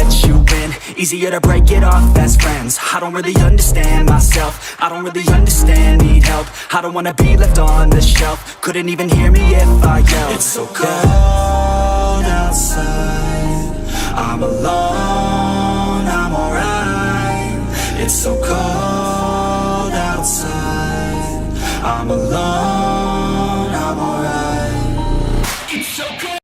let you in. Easier to break it off best friends. I don't really understand myself, I don't really understand, need help. I don't wanna be left on the shelf. Couldn't even hear me if I yelled. It's so cold outside, I'm alone, I'm alright. It's so cold outside, I'm alone, I'm alright. It's so cold.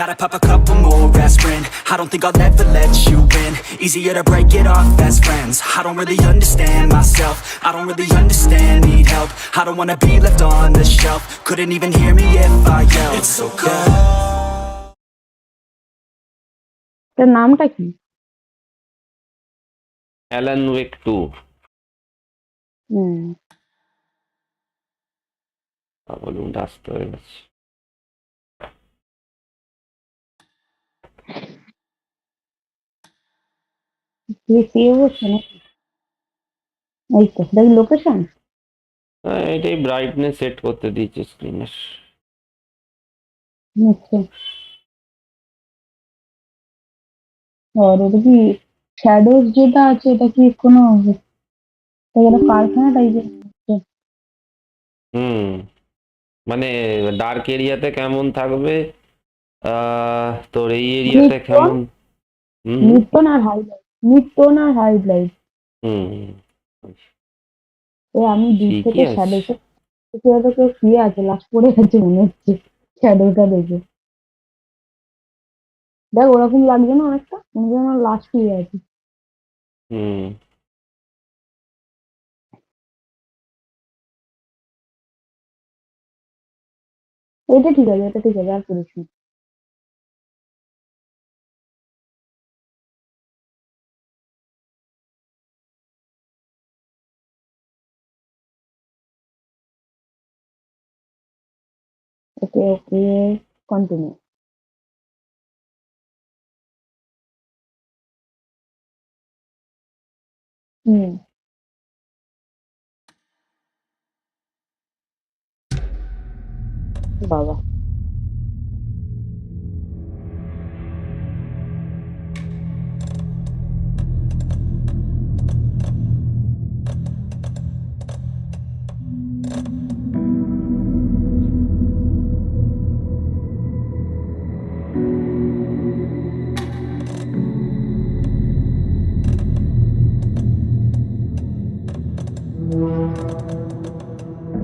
Gotta pop a couple more aspirin. I don't think I'll ever let you in. Easier to break it off best friends. I don't really understand myself, I don't really understand, need help. I don't wanna be left on the shelf. Couldn't even hear me if I yelled. It's so cold. তার নামটা কি? Alan ওয়েক 2 বলুন আসতে হয়ে গেছে। এই তো দেখি লোকেশন। এটাই ব্রাইটনেস সেট করতে দিয়েছি স্ক্রিনের। আর এটা কি শ্যাডোজ যেটা আছে এটা কি কোনো কারখানা টাইপের? মানে ডার্ক এরিয়াতে কেমন থাকবে, তোর এই এরিয়াতে কেমন মিডটোন আর হাইলাইট। আমি দূর থেকে শ্যাডো কেউ শুয়ে আছে, লাশ পড়ে গেছে মনে হচ্ছে শ্যাডোটা দেখে। দেখ ওরকম লাগছে না অনেকটা, মনে হয় আমার লাশ শুয়ে আছে। এটা ঠিক আছে, আর করিস না। ওকে, কন্টিনিউ।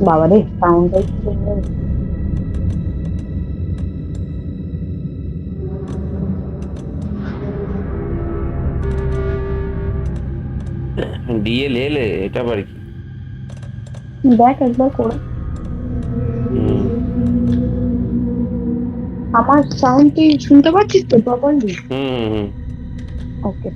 বাবা রে সাউন্ডটাই সুন্দর। ডিএলএল এটা আবার কি? দেখ একবার করে। আমার সাউন্ড কি শুনতে পাচ্ছিস তো প্রপারলি? ওকে।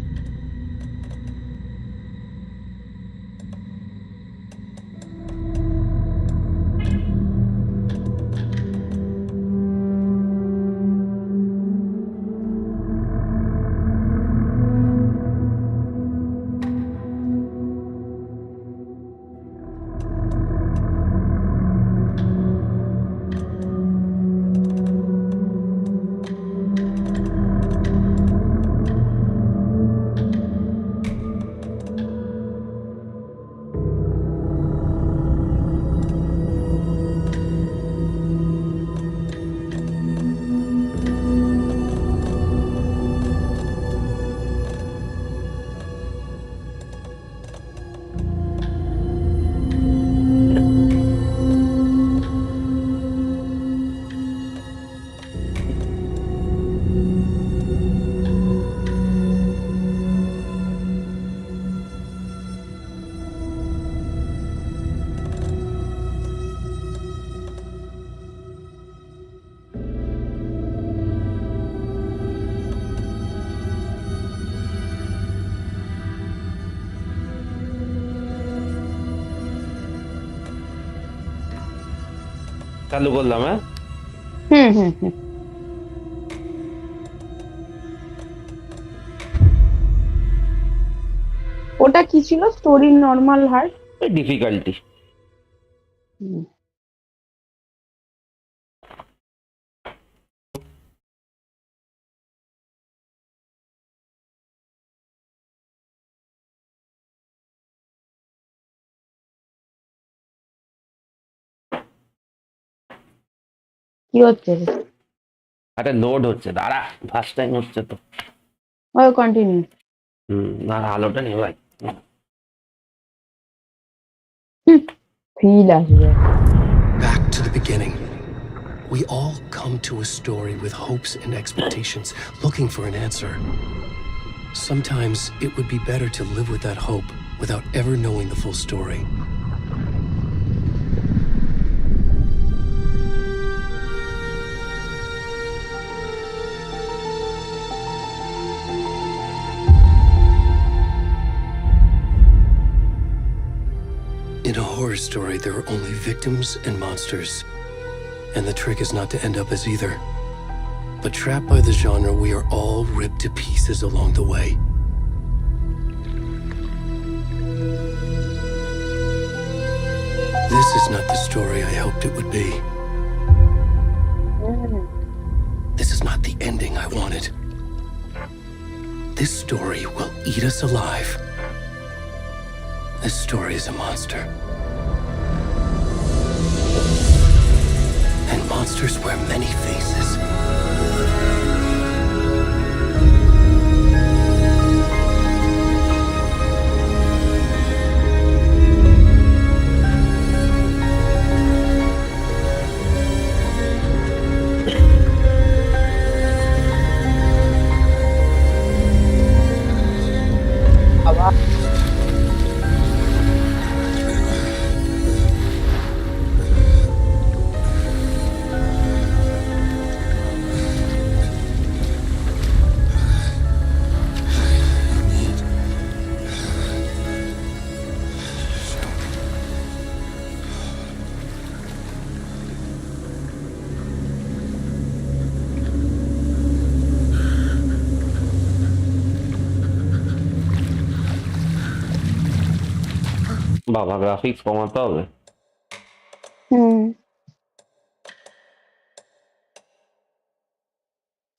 চালু করলাম, হ্যাঁ। হুম হুম হুম। ওটা কি ছিল? Story normal heart? ডিফিকাল্টি। কি হচ্ছে রে? একটা লোড হচ্ছে, দাঁড়া, ফার্স্ট টাইম হচ্ছে তো। ওই কন্টিনিউ। দাঁড়া, আলোটা নেই ভাই। ফিল আসবে। Back to the beginning. We all come to a story with hopes and expectations, looking for an answer. Sometimes it would be better to live with that hope without ever knowing the full story. In a horror story, there are only victims and monsters. And the trick is not to end up as either. But trapped by the genre, we are all ripped to pieces along the way. This is not the story I hoped it would be. This is not the ending I wanted. This story will eat us alive. This story is a monster. And monsters wear many faces. বাবা, graphics কমাতে হবে। হুম।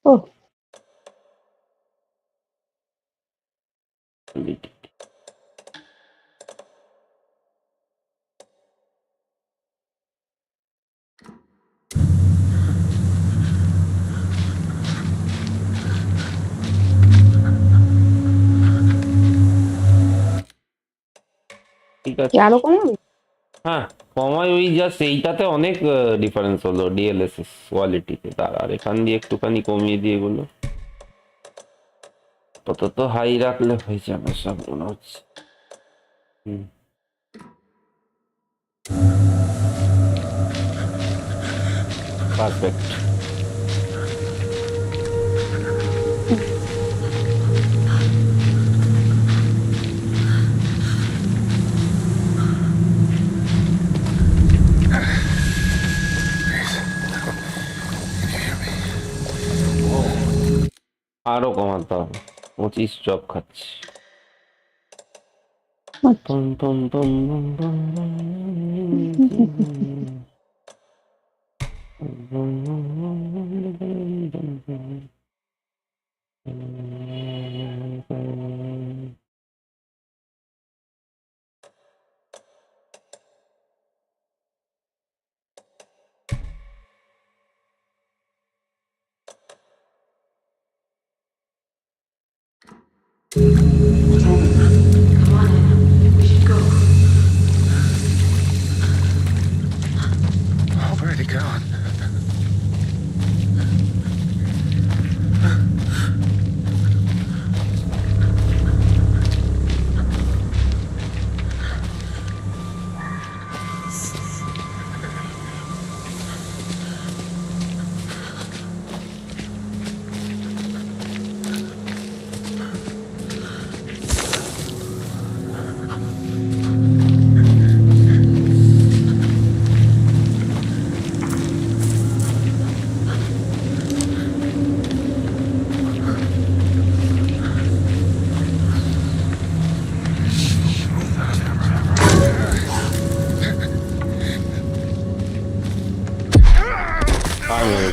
ও ঠিক আছে, কি আরো কমাবে? হ্যাঁ কমাই। ওই জাস্ট এইটাতে অনেক ডিফারেন্স হলো ডিএলএসএস কোয়ালিটিতে, তার আর এখান দিয়ে একটুখানি কমিয়ে দিয়ে এগুলো তত হাই রাখলে হয়ে যাবে সব মনে হচ্ছে। পারফেক্ট। আরো কমাতে হবে, 25 জব খাচ্ছি। পম পম পম পম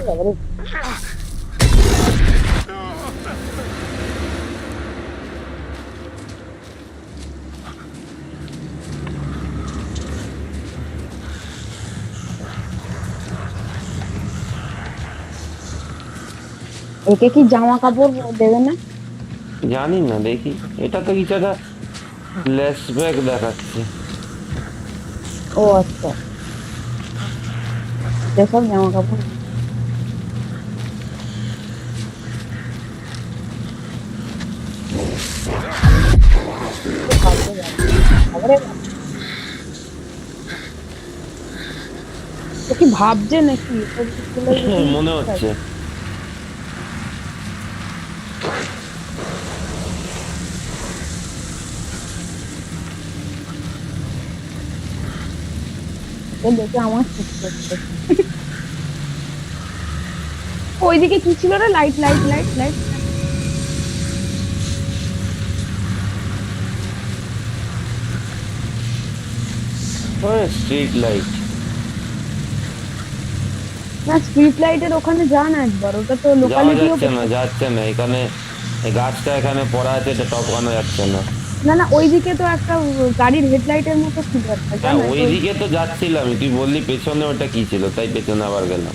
বাবারে। একে কি জামা কাপড় দেবে না? জানি না, দেখি। এটা তো কিছু একটা ফ্ল্যাশব্যাক দেখাচ্ছে। ও আচ্ছা, যেসব জামা কাপড় বাবারে। ও কি ভাবছে নাকি? মনে হচ্ছে। দেখে আমার ওইদিকে কি ছিল রে? Light light light light. Street light. না, স্ট্রিট লাইটের ওখানে যা না একবার, ওটা তো যাওয়া লোকালিটিও। যাচ্ছে না এখানে। এই গাছটা এখানে পড়া আছে, এটা টপকানো যাচ্ছে না। না না, ওইদিকে তো একটা গাড়ির হেডলাইটের মতো ছিল একটা, হ্যাঁ, জানা? ওইদিকে তো যাচ্ছিলাম, তুই বললি পেছনে ওটা কি ছিল, তাই পেছনে আবার গেলাম।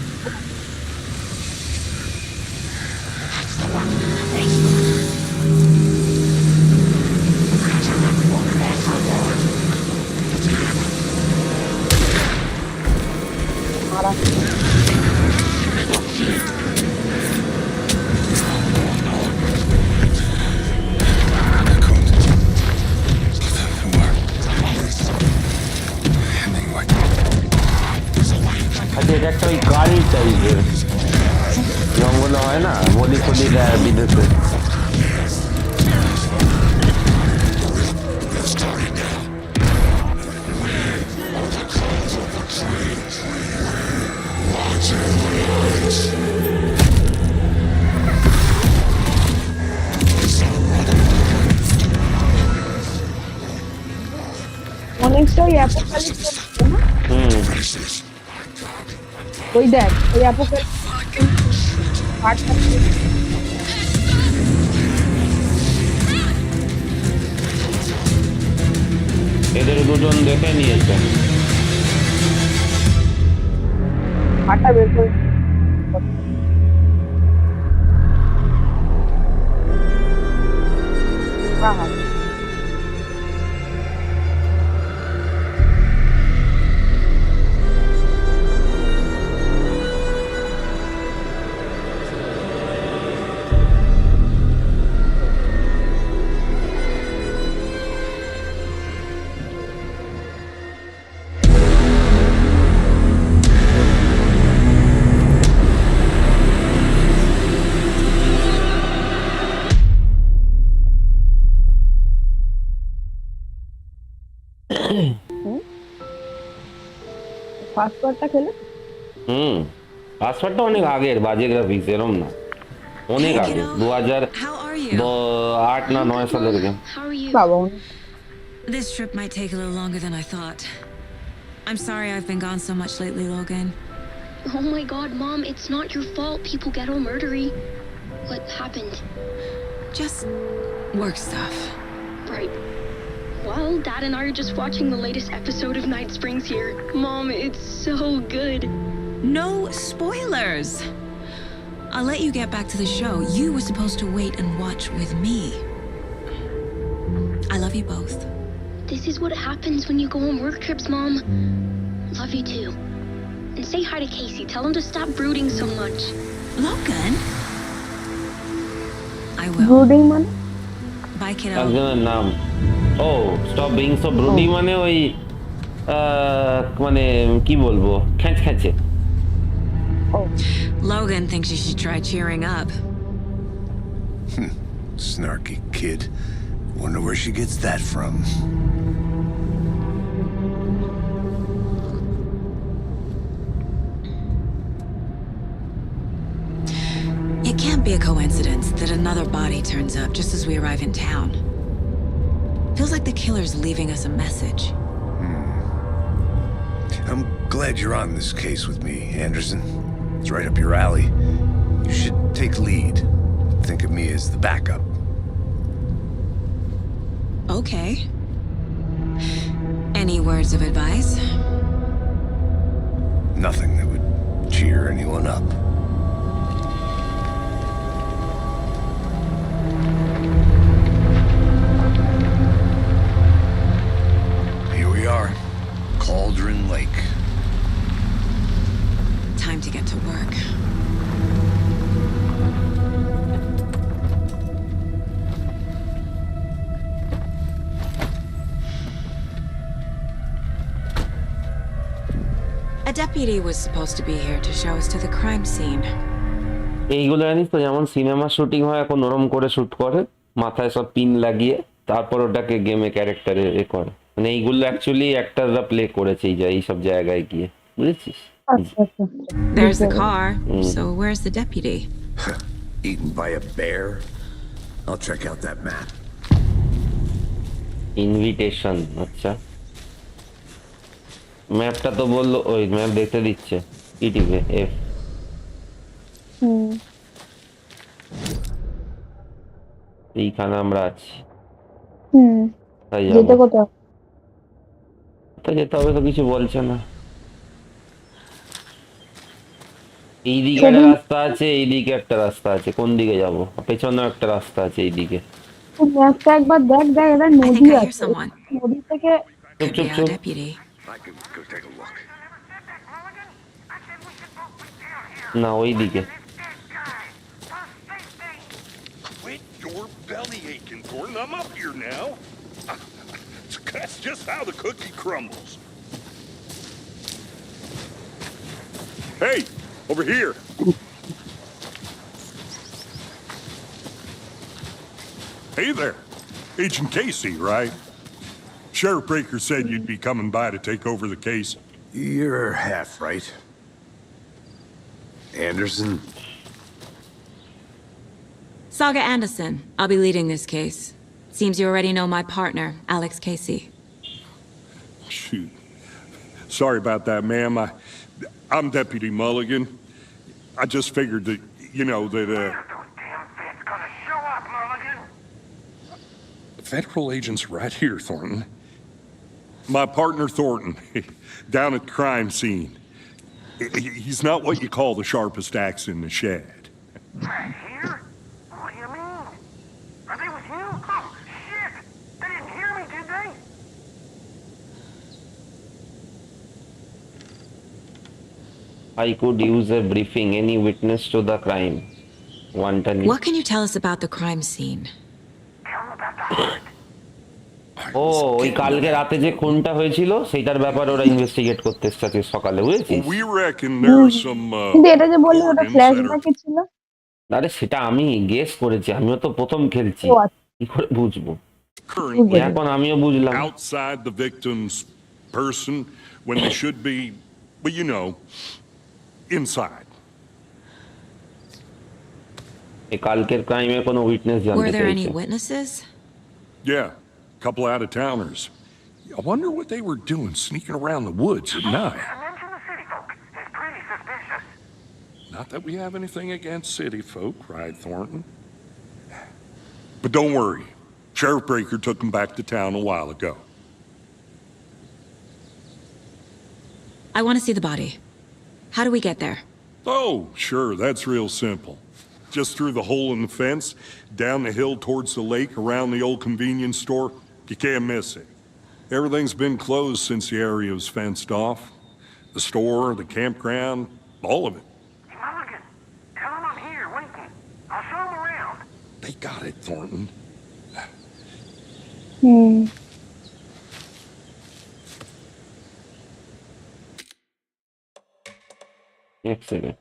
আচ্ছা, এটা একটা ওই কাল টাইপের জঙ্গলে হয় না, বলি ফলি দেয় বিদেশে। অনেকটা ওই অ্যাপোক্যালিপস না? ওই দেখ, ওই অ্যাপোক্যালিপস এদের দুজন দেখে নিয়েছে। হাঁটা বের করে। হ্যাঁ, পাসওয়ার্ডটা খেলে পাসওয়ার্ডটা অনেক আগের, বাজে গ্রাফিক্স, এরম না, অনেক আগে, 2008 না 9 সালের গেম। বাবা। This trip might take a little longer than I thought. I'm sorry I've been gone so much lately, Logan. Oh my god, Mom, it's not your fault. People get all murdery. What happened? Just work stuff. Right. Well, Dad and I are just watching the latest episode of Night Springs here. Mom, it's so good. No spoilers! I'll let you get back to the show. You were supposed to wait and watch with me. I love you both. This is what happens when you go on work trips, Mom. Love you too. And say hi to Casey. Tell him to stop brooding so much. Logan? I will. Brooding মানে? Bye, kiddo. একজনের নাম, ও stop being so ব্রুডি, মানে ওই মানে কি বলবো, খ্যাঁচ খ্যাঁচে। Logan thinks you should try cheering up. Snarky kid. Wonder where she gets that from. It can't be a coincidence that another body turns up just as we arrive in town. Feels like the killer's leaving us a message. I'm glad you're on this case with me, Anderson. It's right up your alley. You should take lead. Think of me as the backup. Okay. Any words of advice? Nothing that would cheer anyone up. Here we are. Cauldron Lake. Time to get to work. A deputy was supposed to be here to show us to the crime scene. এইগুলো জানিস তো, যেমন cinema shooting হয় এখন ওরম করে shoot করে, মাথায় সব পিন লাগিয়ে, তারপর ওটাকে গেমে ক্যারেক্টারে এ করে। মানে এইগুলো অ্যাকচুয়ালি অ্যাক্টররা প্লে করেছে এই সব জায়গায় গিয়ে, বুঝেছিস? আচ্ছা আচ্ছা There's the car. So where's the deputy? Eaten by a bear? I'll check out that map. Invitation, আচ্ছা। ম্যাপটা তো বললো, ওই ম্যাপ দেখতে দিচ্ছে। কি টিপে? এফ। এইখানে আমরা আছি। তাই যেতে যাবো। কোথাও তো যেতে হবে তো, কিছু বলছে না। এইদিকে একটা রাস্তা আছে, এইদিকে একটা রাস্তা আছে, কোন দিকে যাবো? পেছনেও একটা রাস্তা আছে এইদিকে। ম্যাপটা একবার দেখ দেখ, এটা I নদী think I hear আছে, someone. নদী থেকে Could be our deputy. I can go take a look. না, ওইদিকে। Quit your belly aching, Gordon. I'm up here now. That's just how the cookie crumbles. Hey, over here. Hey there. Agent Casey, right? Sheriff Breaker said you'd be coming by to take over the case. You're half right. Anderson? Saga Anderson. I'll be leading this case. Seems you already know my partner, Alex Casey. Shoot. Sorry about that, ma'am. I'm Deputy Mulligan. I just figured that, The federal agent's right here, Thornton. My partner, Thornton, down at the crime scene. He's not what you call the sharpest axe in the shed. Right here? What do you mean? Are they with you? Oh, shit! They didn't hear me, did they? I could use a briefing. Any witness to the crime? Wanton. What can you tell us about the crime scene? Tell them about the hunt. ও, ওই কালকে রাতে যে খুনটা হয়েছিল সেটার ব্যাপারে ওরা investigate করতে এসেছে সকালে, বুঝেছিস? We reckon there are some, কিন্তু এটা যে বললি ওটা organs ফ্ল্যাশ that are... ব্যাকে ছিল। আরে সেটা আমি গেস করেছি, আমিও তো প্রথম খেলছি, ও আচ্ছা। কি করে বুঝবো? currently এখন আমিও বুঝলাম। outside the victim's person when they should be, well, inside. এই কালকের ক্রাইমে কোনো উইটনেস Were জানতে there any চাইছে। witnesses? Yeah, a couple out-of-towners. I wonder what they were doing sneaking around the woods at night. Mention the city folk. It's pretty suspicious. Not that we have anything against city folk, right, Thornton? But don't worry. Sheriff Breaker took them back to town a while ago. I want to see the body. How do we get there? Oh, sure, that's real simple. Just through the hole in the fence, down the hill towards the lake, around the old convenience store. You can't miss it. Everything's been closed since the area was fenced off. The store, the campground, all of it. Mulligan, tell them I'm here, waiting. I'll show them around. They got it, Thornton. এক second.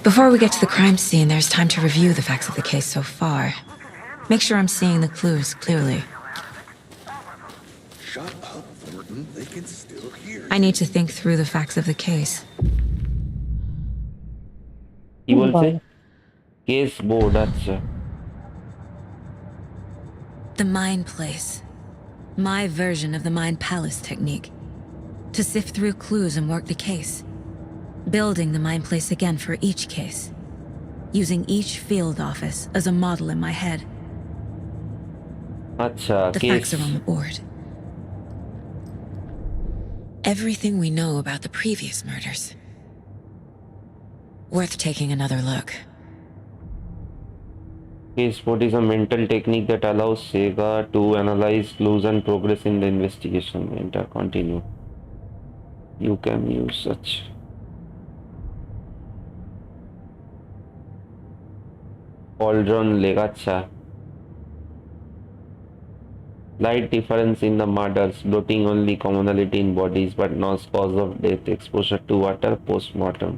Before we get to the crime scene, there's time to review the facts of the case so far. Make sure I'm seeing the clues clearly. Shut up, Thornton. They can still hear. I need to think through the facts of the case. কি বলছে case board আচ্ছা The Mind Place. My version of the Mind Palace technique. To sift through clues and work the case. Building the Mind Place again for each case. Using each field office as a model in my head. আচ্ছা The case facts are on the board. Everything we know about the previous murders. Worth taking another look. Case board is a mental technique that allows Saga to analyze clues and progress in the investigation. Enter continue. You can use such. Cauldron leg acha. Slight difference in the murders, bloating only commonality in bodies but not cause of death, exposure to water post-mortem.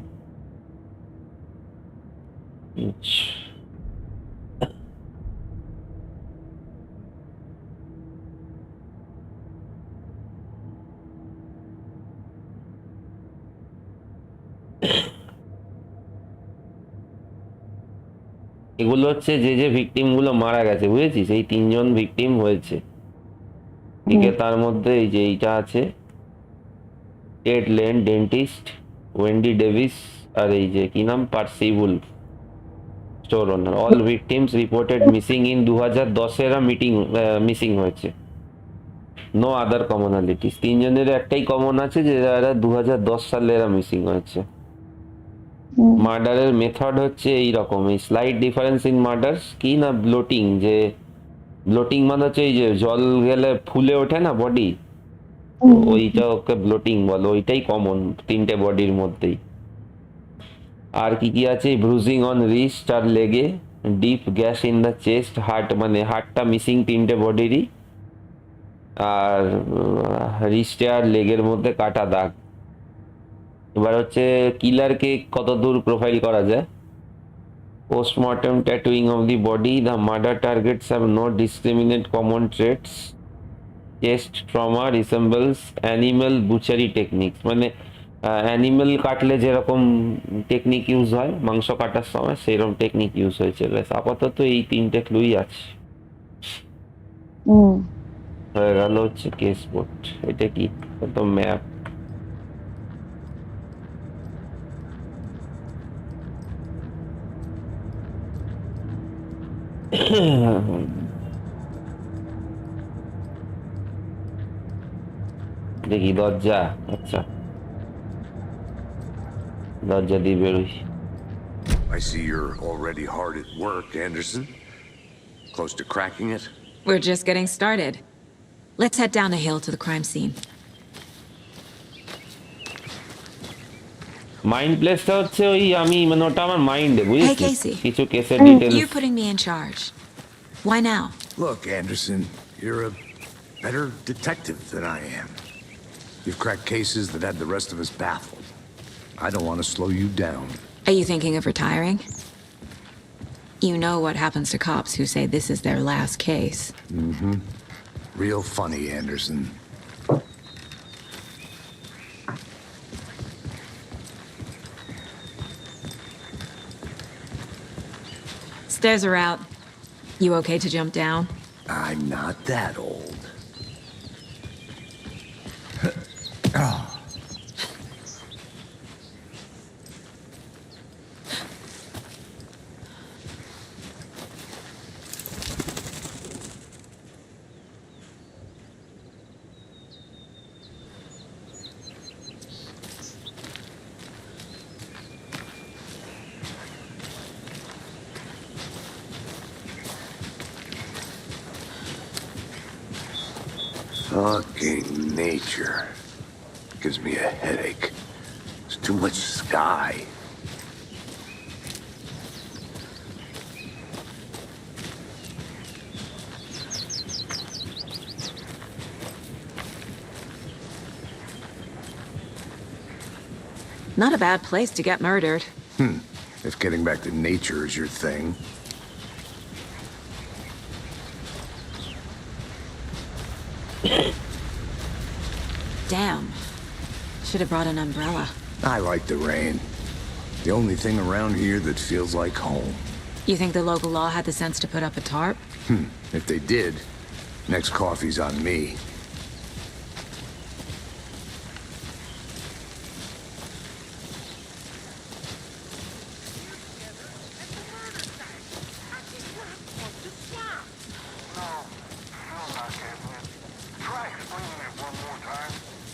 এগুলো হচ্ছে যে যে victim গুলো মারা গেছে বুঝেছিস এই 3 জন victim হয়েছে ঠিক আছে তার মধ্যে এই যে এইটা আছে Ted Lane dentist Wendy Davis আর এই যে কি নাম Percival store owner all victims reported missing in 2010 এর মিসিং হয়েছে নো আদার কমনালিটিস 3 জনের একটাই কমন আছে যে এরা 2010 সালে এরা মিসিং হয়েছে মার্ডারের মেথড হচ্ছে এই রকম এই স্লাইট ডিফারেন্স ইন মার্ডারস কি না ব্লোটিং যে ব্লোটিং মানে হচ্ছে এই যে জল গেলে ফুলে ওঠে না বডি ওইটা ওকে ব্লোটিং বলে ওইটাই কমন তিনটে বডির মধ্যেই আর কি কি আছে ব্রুজিং অন রিস্ট আর লেগে deep gas in the chest heart মানে হার্টটা মিসিং তিনটে বডিরই আর রিস্টে আর লেগের মধ্যে কাটা দাগ এবার হচ্ছে কিলারকে কত দূর প্রোফাইল করা যায় postmortem tattooing of the body the murder targets have no discriminate common traits chest trauma resembles animal butchery techniques মানে অ্যানিম্যাল কাটলে যেরকম টেকনিক ইউজ হয় মাংস কাটার সময় সেরকম টেকনিক ইউজ হয়েছে ব্যাস আপাতত এই তিনটে ক্লুই আছে হয়ে গেল হচ্ছে কেস বোর্ড এটা কি তো ম্যাপ দেখি দরজা আচ্ছা দরজা দিয়ে বেরোই I see you're already hard at work, Anderson. Close to cracking it? We're just getting started. Let's head down the hill to the crime scene. Mind প্লেসটা হচ্ছে ওই আমি মানে ওটা আমার মাইন্ডে Hey, বুঝেছিস Casey. কিছু কেসের details You're putting me in charge. Why now? Look, Anderson, you're a better detective than I am. You've cracked cases that had the rest of us baffled. I don't want to slow you down. Are you thinking of retiring? You know what happens to cops who say this is their last case. Real funny, Anderson. Stairs are out. You okay to jump down? I'm not that old. Fucking nature. Gives me a headache. There's too much sky. Not a bad place to get murdered. if getting back to nature is your thing. Damn. Should have brought an umbrella. I like the rain. The only thing around here that feels like home. You think the local law had the sense to put up a tarp? If they did, next coffee's on me.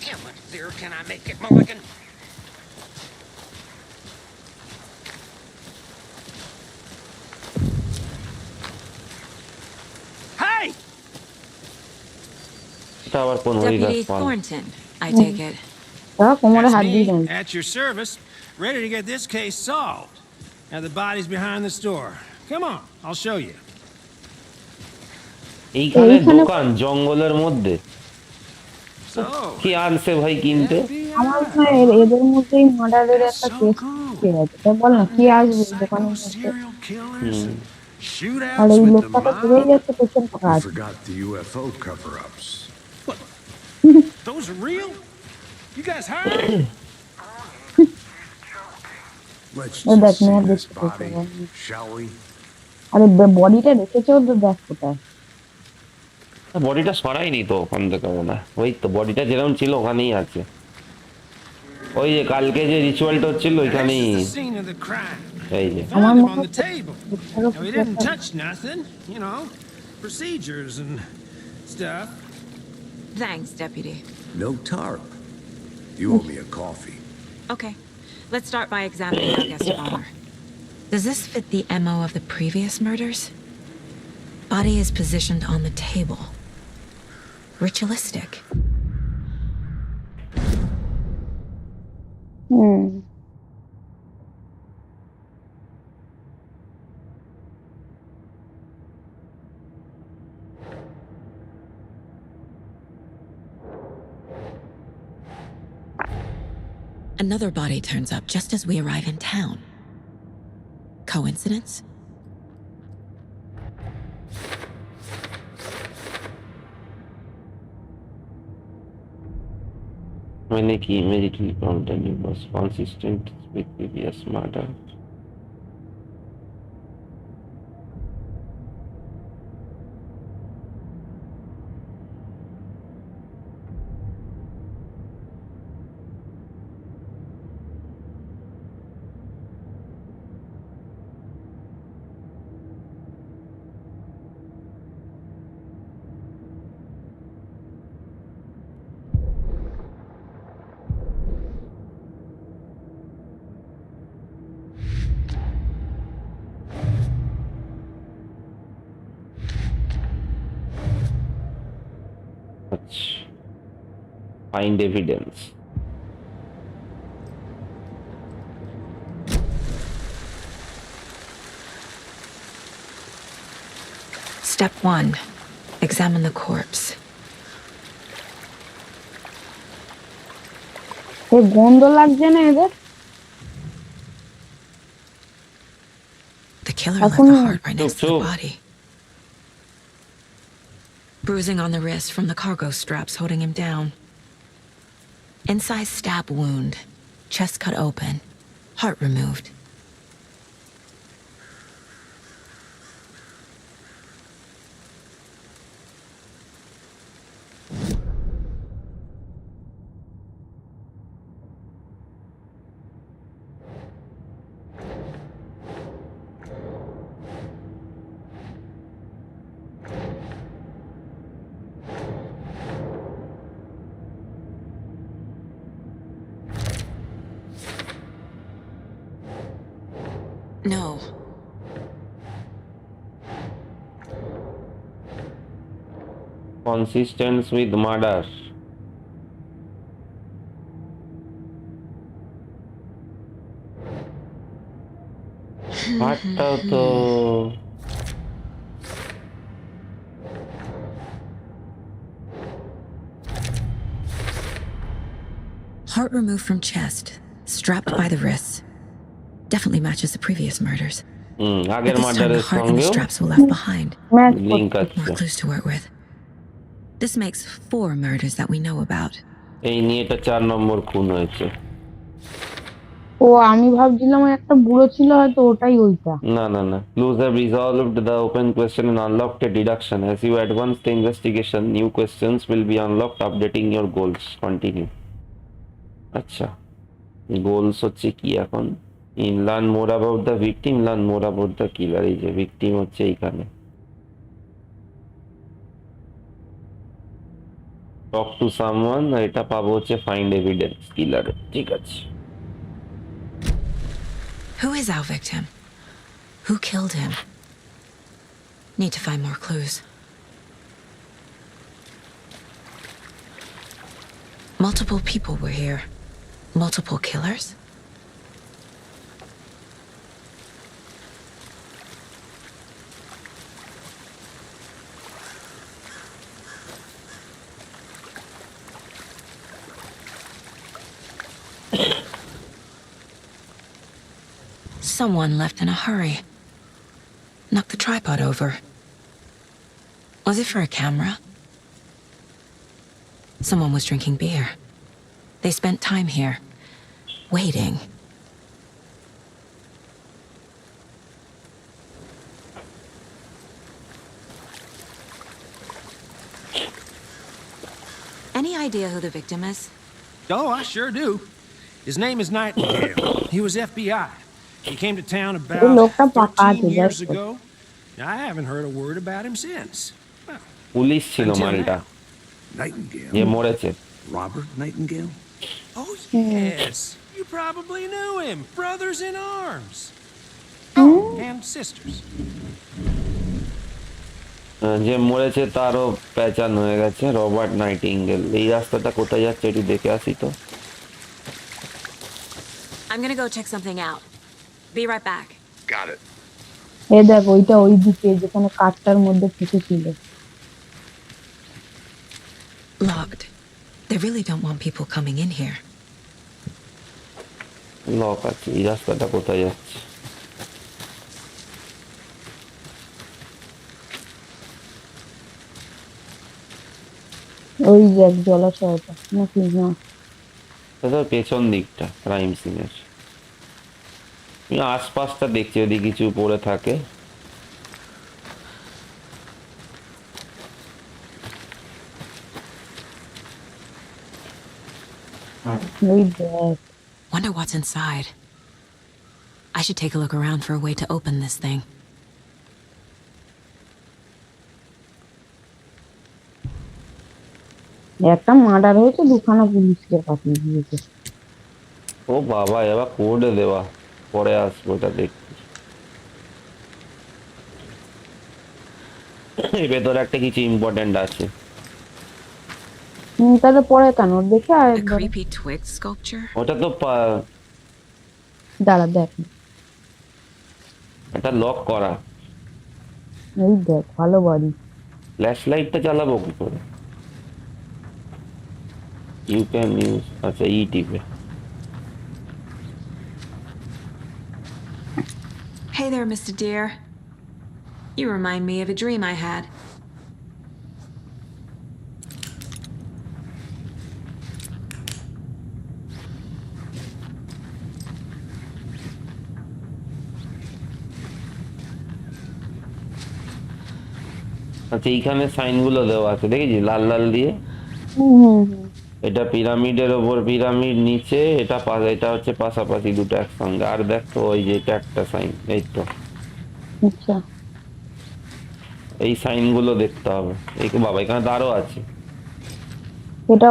Damn it, dear, can I make it, Mulligan? Hey! এটা আবার কোন Deputy Haridas Pal? Thornton, I take it. তা কোমরে হাত দিয়ে দেন। At your service, ready to get this case solved. Now the body's behind the store. Come on, I'll show you. এইখানে এইখানে- দোকান জঙ্গলের মধ্যে So, কি আনছে ভাই কিনতে? আমার মনে হয় এদের মধ্যেই মার্ডারের একটা কেস আছে। তাই বল না কি আসবে দোকানের মধ্যে। serial killers and R shootouts এই with the লোকটাকে mob. চলেই যাচ্ছে পেছন টাকা I আছে। forgot the UFO cover-ups. Those are real? You guys hired? Let's Oh, that's just see not this the body, picture. shall we? আরে বডিটা রেখেছে ওদের দেখ কোথায়। বডিটা সরাইনি তো ওখান থেকে মনে হয়। ওই তো বডিটা যেরকম ছিল ওখানেই আছে। ওই যে কালকে যে রিচুয়ালটা হচ্ছিল ওইখানেই। This is the scene of the crime. এই যে Found him on the table. Now, he didn't touch nothing, you know, procedures and stuff. Thanks, Deputy. No tarp. You owe me a coffee. Okay, let's start by examining our guest of honor. Does this fit the MO of the previous murders? Body is positioned on the table. Ritualistic. Another body turns up just as we arrive in town. Coincidence? Many key immediately content was consistent with previous murder. Find evidence. Step 1. Examine the corpse. এই গন্ধ লাগছে না এদের? The killer left the heart right next to the body. Bruising on the wrist from the cargo straps holding him down. Incised stab wound. Chest cut open. Heart removed. No. Consistence with murder. হাতটাও তো Heart removed from chest, strapped by the wrists. Definitely matches the previous murders. আগের But this time মার্ডারের the heart and the সঙ্গেও straps were left behind. Match link করছে। আছে। More clues to work with. This makes 4 murders that we know about. এই নিয়ে এটা 4 নম্বর খুন হয়েছে। ও আমি ভাবছিলাম ওই একটা বুড়ো ছিল হয়তো ওটাই ওইটা। না না না, clues have resolved the open question and unlocked a deduction. As you advance the investigation, new questions will be unlocked, updating your goals. Continue. আচ্ছা, গোলস হচ্ছে কি এখন? Learn more about the victim, learn more about the killer. এই যে victim হচ্ছে এইখানে। Talk to someone, এটা পাবো হচ্ছে find evidence killer। ঠিক আছে। Who is our victim? Who killed him? Need to find more clues. Multiple people were here. Multiple killers? Someone left in a hurry. Knocked the tripod over. Was it for a camera? Someone was drinking beer. They spent time here, waiting. Any idea who the victim is? Oh, I sure do. His name is Nightingale. He was FBI. He came to town about 13 years ago. I haven't heard a word about him since. Well, police ছিল until মালটা, now. Nightingale? যে মরেছে। Robert Nightingale? Oh, yes. You probably knew him. Brothers in arms. Oh, and sisters. যে মরেছে তারও পেচান হয়ে গেছে, Robert nightingale. এই রাস্তাটা কোথায় যাচ্ছে একটু দেখে আসি তো। I'm gonna go check something out. Be right back. Got it. এ দেখ ওইটা ওই দিকে যেখানে কাঠটার মধ্যে ফেসেছিল। Locked. They really don't want people coming in here. Lock আছে। এই রাস্তাটা কোথায় যাচ্ছে? ওই দেখ জলাশয়টা নাকি না? এটা পেছন দিকটা ক্রাইম সিনের। আমি আশপাশটা দেখছি যদি কিছু পড়ে থাকে। ওই দেখ Wonder what's inside. I should take a look around for a way to open this thing. একটা মার্ডার হয়েছে, দুখানা পুলিশকে পাঠিয়ে দিয়েছে। ও বাবা, এবার কোডে দেওয়া, পরে আসবো এটা দেখতে। এই ভেতরে একটা কিছু ইম্পর্টেন্ট আছে। তাহলে পরে কেন দেখে A একবার creepy twig sculpture? ওটা তো দাঁড়া দেখ, এটা লক করা। এই দেখ ভালো বাড়ি। ফ্ল্যাশ লাইটটা চালাবো কি করে? ইউ ক্যান ইউজ, আচ্ছা ই টিপে। Hey there, Mr. Deer. You remind me of a dream I had. আচ্ছা এইখানে সাইনগুলো দেওয়া আছে দেখেছি লাল লাল দিয়ে। এটা পিরামিডের ওপর, পিরামিড নিচে, এটা এটা হচ্ছে পাশাপাশি দুটো একসঙ্গে। আর দেখো ওই যে এটা একটা সাইন, এই তো। আচ্ছা এই সাইনগুলো দেখতে হবে। এই বাবা এখানে তো আরো আছে। এটা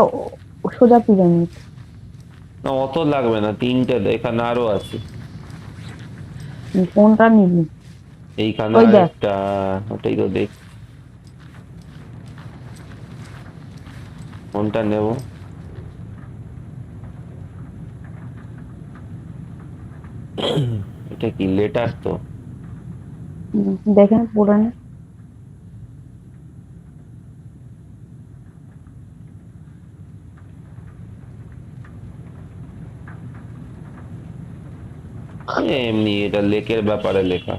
সোজা পিরামিড না অত লাগবে না, তিনটে এখানে আরো আছে। কোনটা নিবি? এইখানে ওই দেখ। একটা, ওটাই তো দেখ কোনটা নেব। এটা কি লেটার তো? দেখেন পুরানো এমনি এটা লেকের ব্যাপারে লেখা।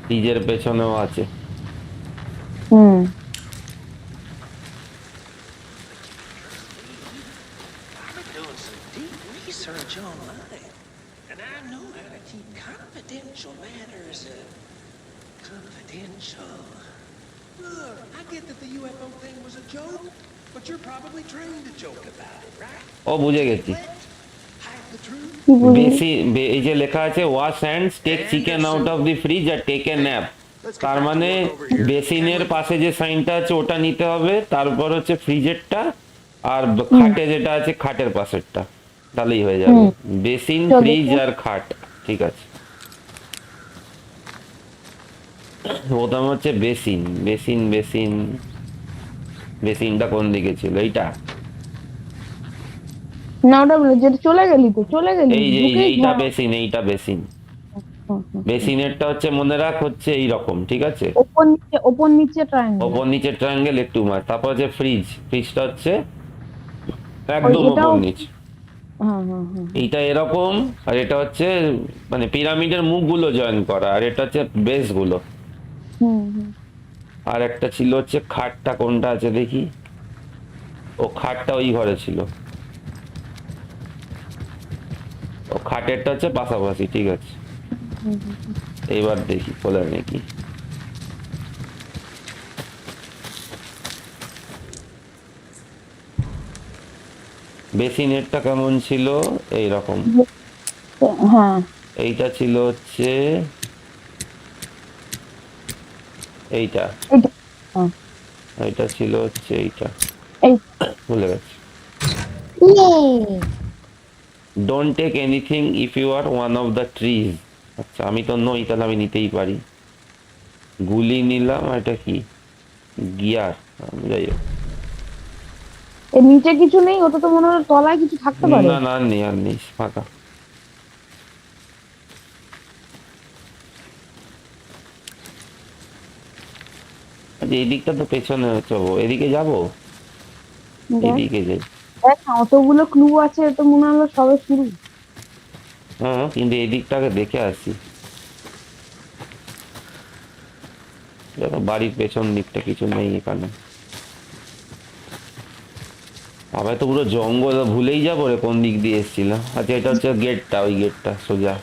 ফ্রিজের পেছনেও আছে। হুম I've been doing some deep research online, and I know how to keep confidential matters confidential. Look, I get that the UFO thing was a joke, but you're probably trained to joke about it, right? ও বুঝে গেছি। Hide the truth. কি বুঝলি? বেশি এই যে লেখা আছে wash hands, take chicken out of the fridge আর টেক এ ন্যাপ, তার মানে বেসিনের পাশে যে সাইনটা আছে ওটা নিতে হবে, তারপর হচ্ছে ফ্রিজেরটা, আর খাটে যেটা আছে খাটের পাশেরটা, তাহলেই হয়ে যাবে। বেসিন, ফ্রিজ আর খাট, ঠিক আছে। প্রথম হচ্ছে বেসিন, বেসিন বেসিন বেসিনটা কোন দিকে ছিল? এইটা, না ওটা বলে যেটা চলে গেলি তো, চলে গেলি এই যে ঢুকেই এইটা ঘা- বেসিন, এইটা বেসিন। বেসিনেরটা হচ্ছে মনে রাখ হচ্ছে এই রকম, ঠিক আছে? ওপর নিচে ট্রায়াঙ্গেল। ওপর নিচে ট্রায়াঙ্গেল একটু মার, তারপর হচ্ছে ফ্রিজ, ফ্রিজটা হচ্ছে একদম এটাও ওপর নিচ। হ্যাঁ হ্যাঁ হ্যাঁ এইটা এরকম, আর এটা হচ্ছে মানে পিরামিডের মুখগুলো জয়েন করা, আর এটা হচ্ছে বেস গুলো। হুম আর একটা ছিল হচ্ছে খাটটা, কোনটা আছে দেখি, ও খাটটা ওই ঘরে ছিল, ও খাটেরটা হচ্ছে পাশাপাশি, ঠিক আছে। এইবার দেখি খোলা নাকি। বেসিনেরটা কেমন ছিল? এইরকম। হ্যাঁ এইটা ছিল হচ্ছে এইটা, এইটা হ্যাঁ এইটা ছিল হচ্ছে এইটা, এই ভুলে গেছি। ইয়ে don't take anything if you are one of the trees. আচ্ছা আমি তো নই, তাহলে আমি নিতেই পারি। গুলি নিলাম, আর এটা কি? গিয়ার, যাই হোক। এর নিচে কিছু নেই? ওটা তো মনে হয় তলায় কিছু থাকতে পারে। না না, আর নেই, আর নেই, ফাঁকা। আচ্ছা এই দিকটা তো পেছনে হচ্ছে, এদিকে যাবো, এদিকে যাই। দেখ না অতগুলো ক্লু আছে, তো মনে হলো সবে শুরু। হ্যাঁ কিন্তু এই দিকটাকে দেখে আসি। দেখো বাড়ির পেছন দিকটা কিছু নেই এখানে। আবার তো পুরো জঙ্গল, ভুলেই যাবো রে কোন দিক দিয়ে এসেছিলাম। আচ্ছা এটা হচ্ছে গেটটা, ওই গেটটা সোজা।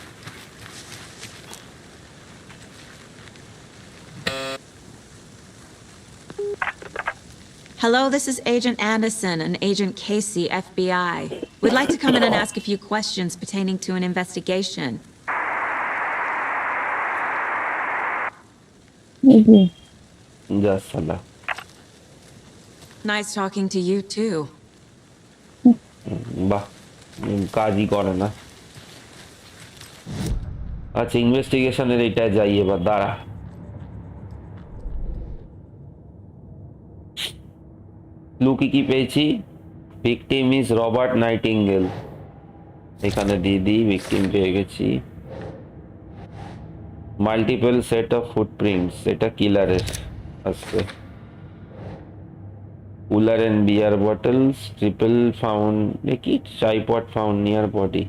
Hello, this is Agent Anderson and Agent Casey, FBI. We'd like to come in and ask a few questions pertaining to an investigation. যা সালা। Nice talking to you, too. বাহ, কাজই করে না। আচ্ছা ইনভেস্টিগেশনের এইটা যাই এবার, দাঁড়া। লুকি কি পেয়েছি? ভিকটিম ইজ রবার্ট নাইটিঙ্গেল, এখানে দিয়ে দিই, ভিকটিম পেয়ে গেছি। মাল্টিপল সেট অফ ফুটপ্রিন্টস, এটা কিলারের আসছে। Cooler and beer bottles, triple found, দেখি tripod found near body.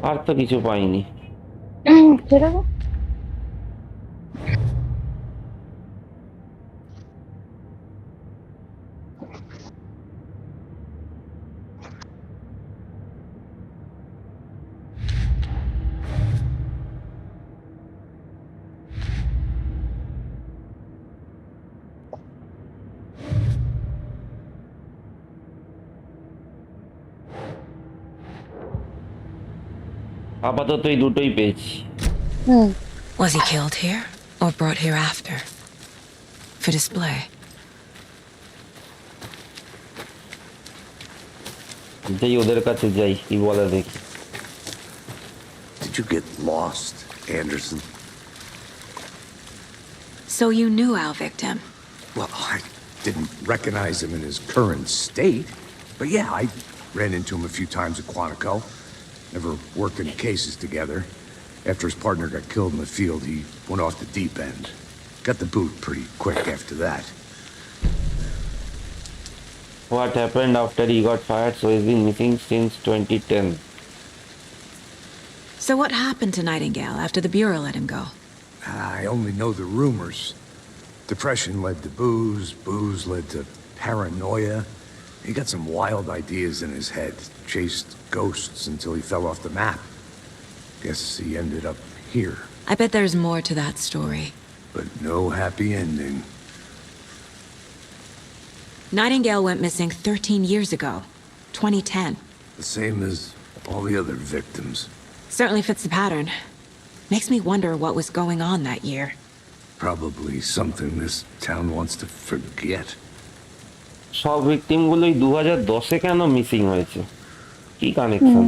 আর তো কিছু পাইনি। সেটা তো আপাতত এই দুটোই পেয়েছি। Was he killed here or brought here after? For display. যাই ওদের কাছে যাই, কি বলে দেখি। Did you get lost, Anderson? So you knew our victim? Well, I didn't recognize him in his current state, but yeah, I ran into him a few times at Quantico. Never worked any cases together. After his partner got killed in the field, he went off the deep end. Got the boot pretty quick after that. What happened after he got fired? So he's been missing since 2010. So what happened to Nightingale after the Bureau let him go? I only know the rumors. Depression led to booze, booze led to paranoia. He got some wild ideas in his head, chased ghosts until he fell off the map. Guess he ended up here. I bet there's more to that story. But no happy ending. Nightingale went missing 13 years ago, 2010. The same as all the other victims. Certainly fits the pattern. Makes me wonder what was going on that year. Probably something this town wants to forget. সব victim গুলোই 2010-এ কেন missing হয়েছে? কি connection?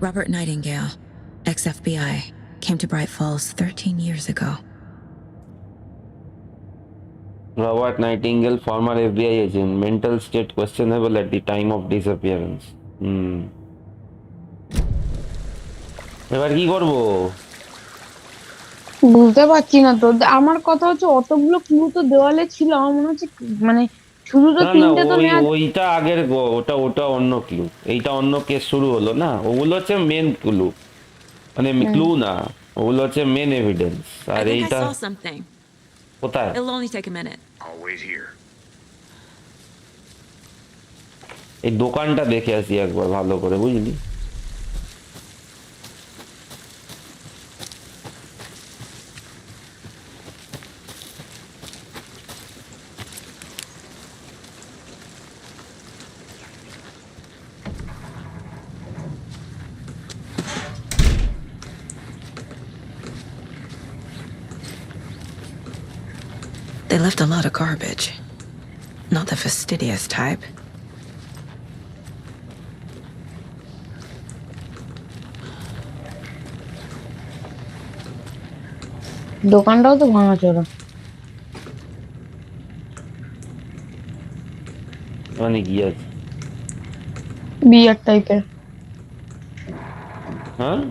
Robert Nightingale, ex-FBI, came to Bright Falls 13 years ago. Robert Nightingale, former FBI agent, mental state questionable at the time of disappearance. এবার কি করব? বুঝতে পারছি না তো, আমার কথা হচ্ছে অতগুলো ক্লু তো দেওয়ালে ছিল, আমার মনে হচ্ছে মানে শুধু তো তিনটে তো নেওয়া। ওইটা আগের ওটা অন্য ক্লু, এইটা অন্য কেস শুরু হলো না, ওগুলো হচ্ছে মেন ক্লু, মানে ক্লু না, ওগুলো হচ্ছে মেন এভিডেন্স। আর এইটা কোথায়? It'll only take a minute. I'll wait here. এই দোকানটা দেখে আসি একবার ভালো করে, বুঝলি? They left a lot of garbage. Not the fastidious type. দোকানটাও তো ভাঙাচোরা। মানে কি আছে? বিয়ার টাইপের। হ্যাঁ,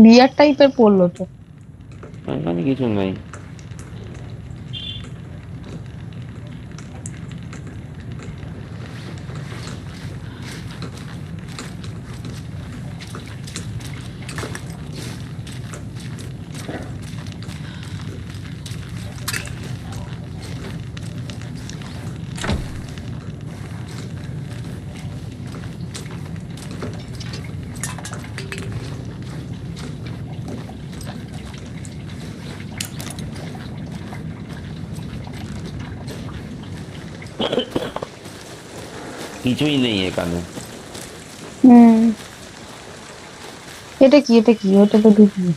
বিয়ার টাইপের পড়লো তো। এখানে কিছু নাই। কিছুই নেই এখানে। এটা কি? এটা কি? ওটা তো ঢুকলি।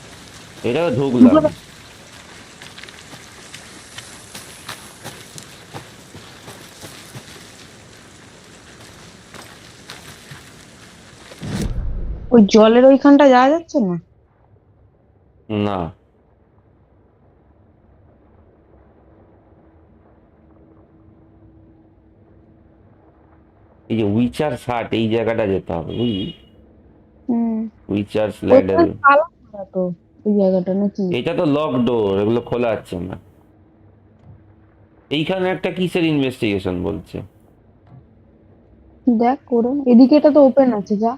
এটা ঢুকলাম। ওই জলের ওইখানটা যাওয়া যাচ্ছে না? না, এই যে উইচার শার্ট, এই জায়গাটা যেতে হবে, বুঝলি? Witcher ladder. ওই জায়গাটা নাকি? এটা তো লক ডোর, এগুলো খোলা যাচ্ছে না। এইখানে একটা কিসের ইনভেস্টিগেশন বলছে, দেখ করে। এদিকে এটা তো ওপেন আছে, যা।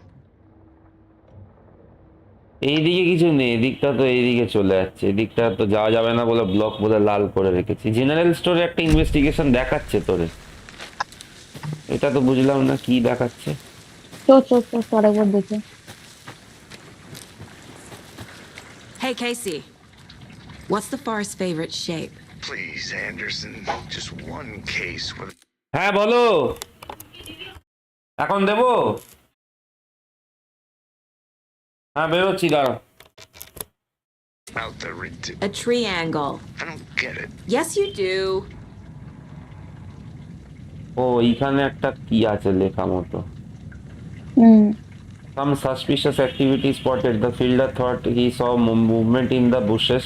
এইদিকে কিছু নেই, এদিকটা তো এইদিকে চলে যাচ্ছে, এদিকটা তো যাওয়া যাবে না বলে ব্লক বলে লাল করে রেখেছি। জেনারেল স্টোরে একটা ইনভেস্টিগেশন দেখাচ্ছে তোরে, এটা তো বুঝলাম না কি দেখাচ্ছে। আরেকবার দেখে। Hey, Casey. What's the far's favorite shape? Please, Anderson, just one case with... হ্যাঁ বলো, এখন দেবো? হ্যাঁ বেরোচ্ছি, দাঁড়া। A triangle. I don't get it. Yes, you do. ও এইখানে একটা কি আছে লেখা মতো। Some suspicious activity spotted. The fielder thought he saw movement in the bushes.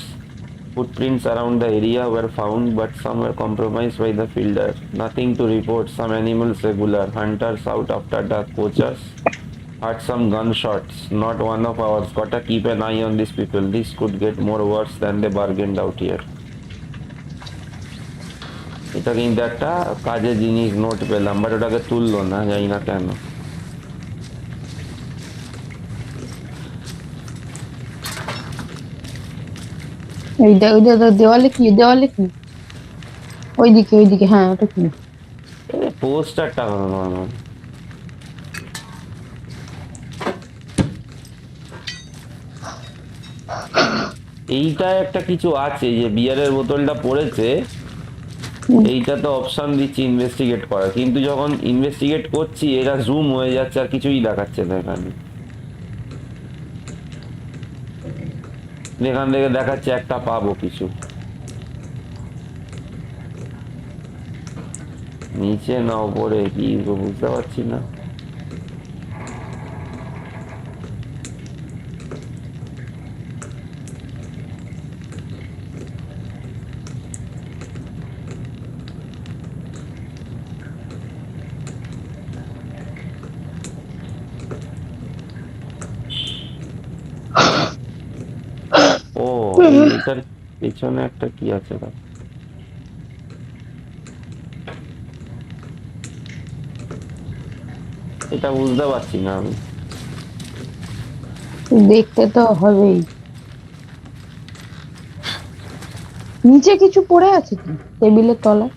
Footprints around the area were found, but some were compromised by the fielder. Nothing to report. Some animals regular. Hunters out after dark. Poachers heard some gunshots. Not one of ours. Gotta keep an eye on these people. This could get more worse than they bargained out here. এটা কিন্তু একটা কাজের জিনিস note পেলাম, but ওটাকে তুললো না, জানি না কেন। দেওয়ালে কি ওইদিকে হ্যাঁ ওটা কি পোস্টার টাঙানো আমার। এইটা একটা কিছু আছে যে বিয়ারের বোতলটা পড়েছে, এইটা তো অপশন দিচ্ছি ইনভেস্টিগেট করা, কিন্তু যখন ইনভেস্টিগেট করছি এরা জুম হয়ে যাচ্ছে আর কিছুই দেখাচ্ছে না। এখান থেকে দেখাচ্ছে একটা পাবো কিছু, নিচে না উপরে কি বুঝতে পারছি না। ও এটার পেছনে একটা কি আছে, এটা বুঝতে পারছি না আমি। দেখতে তো হবেই। নিচে কিছু পড়ে আছে কি টেবিলের তলায়?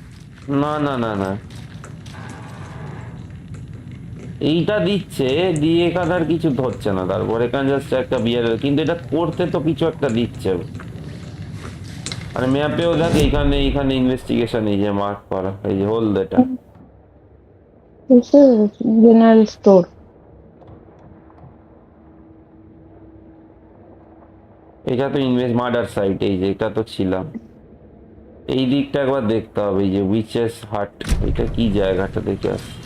না না না না, এইটা দিচ্ছে দিয়ে এখানে আর কিছু ধরছে না, তারপর এখানে জাস্ট একটা বিয়ার, কিন্তু এটা করতে তো কিছু একটা দিচ্ছে। আর ম্যাপেও দেখ এইখানে ইনভেস্টিগেশন এই যে মার্ক করা, এই যে হোল এটা জেনারেল স্টোর। এটা তো ইনভেস্ট মার্ডার সাইট, এই যে এটা তো ছিলাম। এই দিকটা একবার দেখতে হবে, এই যে উইচেস হাট, এটা কি জায়গাটা দেখে আসছি।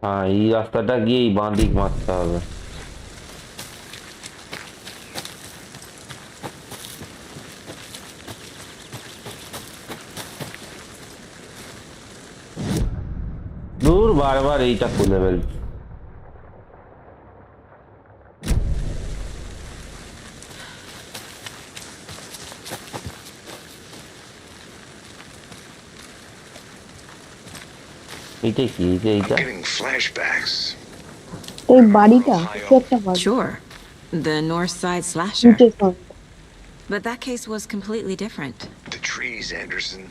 হ্যাঁ, এই রাস্তাটা গিয়ে এই বাঁ দিক মারতে হবে। দূর, বারবার এইটা খুলে ফেলছি। এইটা কি, এইটা এই বাড়িটা কি একটা বাড়ি? Sure. The North Side slasher. But that case was completely different. The trees, Anderson.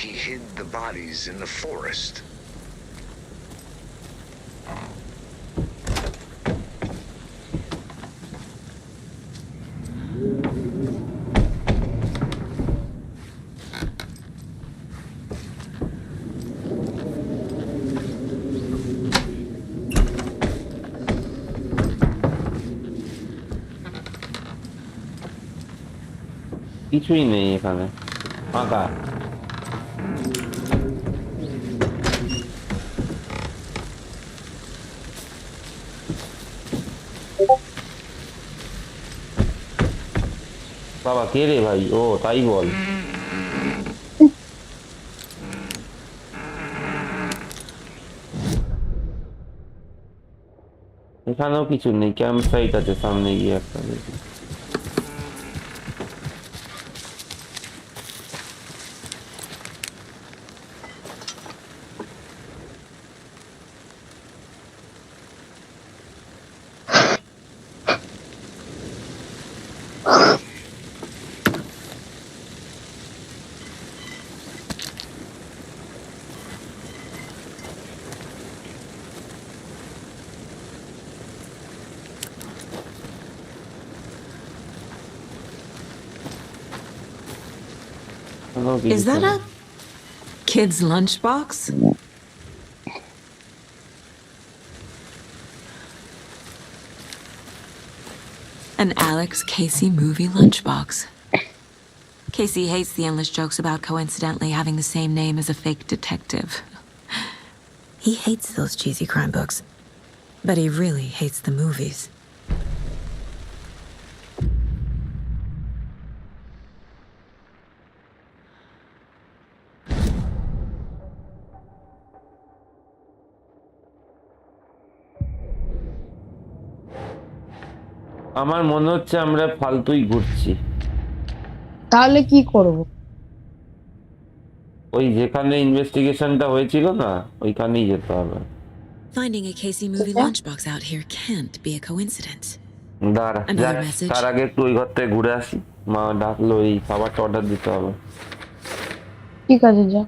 He hid the bodies in the forest. কিছুই নেই এখানে, ফাঁকা। বাবা কে রে ভাই? ও তাই বল। এখানেও কিছু নেই, ক্যাম্প সাইট আছে সামনে গিয়ে একটা। Is that a kid's lunchbox? An Alex Casey movie lunchbox. Casey hates the endless jokes about coincidentally having the same name as a fake detective. He hates those cheesy crime books, but he really hates the movies. আমার মনে হচ্ছে আমরা ফালতুই ঘুরছি। তাহলে কি করব? ওই যেখানে ইনভেস্টিগেশনটা হয়েছিল না, ওইখানেই যেতে হবে। Finding a Casey movie lunchbox out here can't be a coincidence. দাঁড়া, Another message? তার আগে একটু ওই ঘর থেকে ঘুরে আসি। মা ডাকলো, ওই খাবারটা অর্ডার দিতে হবে। ঠিক আছে, যা।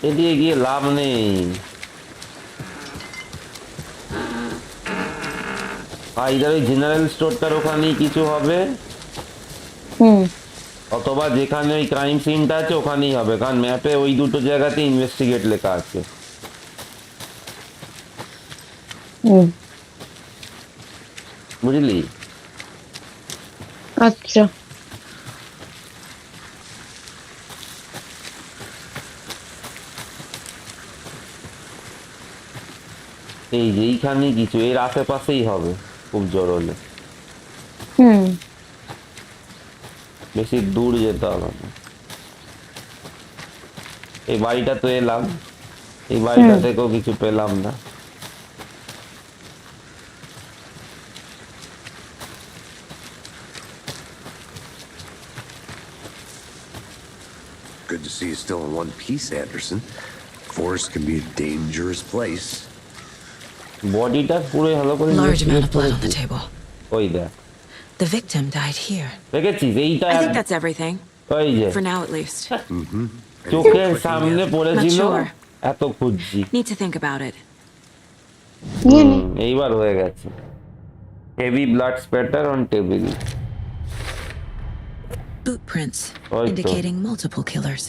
এদিকে গিয়ে লাভ নেই। ইদার ওই জেনারেল স্টোরটার ওখানেই কিছু হবে, অথবা যেখানে ওই ক্রাইম সিনটা আছে ওখানেই হবে, কারণ ম্যাপে ওই দুটো জায়গাতে ইনভেস্টিগেট লেখা আছে। বুঝলি? আচ্ছা, এই যে এইখানেই কিছু, এর আশেপাশেই হবে খুব জোর হলে। বেশি দূর যেতে হবে না। এই বাড়িটা তো এলাম, এই বাড়িটা থেকেও কিছু পেলাম না। Good to see you still in one piece, Anderson. Forest can be a dangerous place. বডিটা পুরো ভালো করে Large amount of blood on the table. ওই দেখ, The victim died here. দেখেছিস? এইটা I think that's everything. ওই যে For now, at least. চোখের সামনে পড়েছিল, Not sure. এত খুঁজছি। Need to think about it. এইবার হয়ে গেছে। Heavy blood spatter on table. Boot prints Right, indicating multiple killers.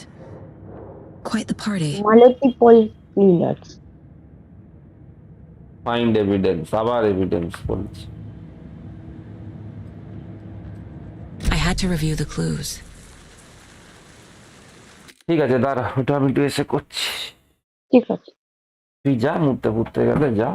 Quite the party. Multiple killers. Find evidence, আবার এভিডেন্স বলছি। I had to review the clues. ঠিক আছে, দাঁড়া, ওটা আমি একটু এসে করছি। ঠিক আছে, তুই যা, মুড়তে ফুটতে গেলে যা।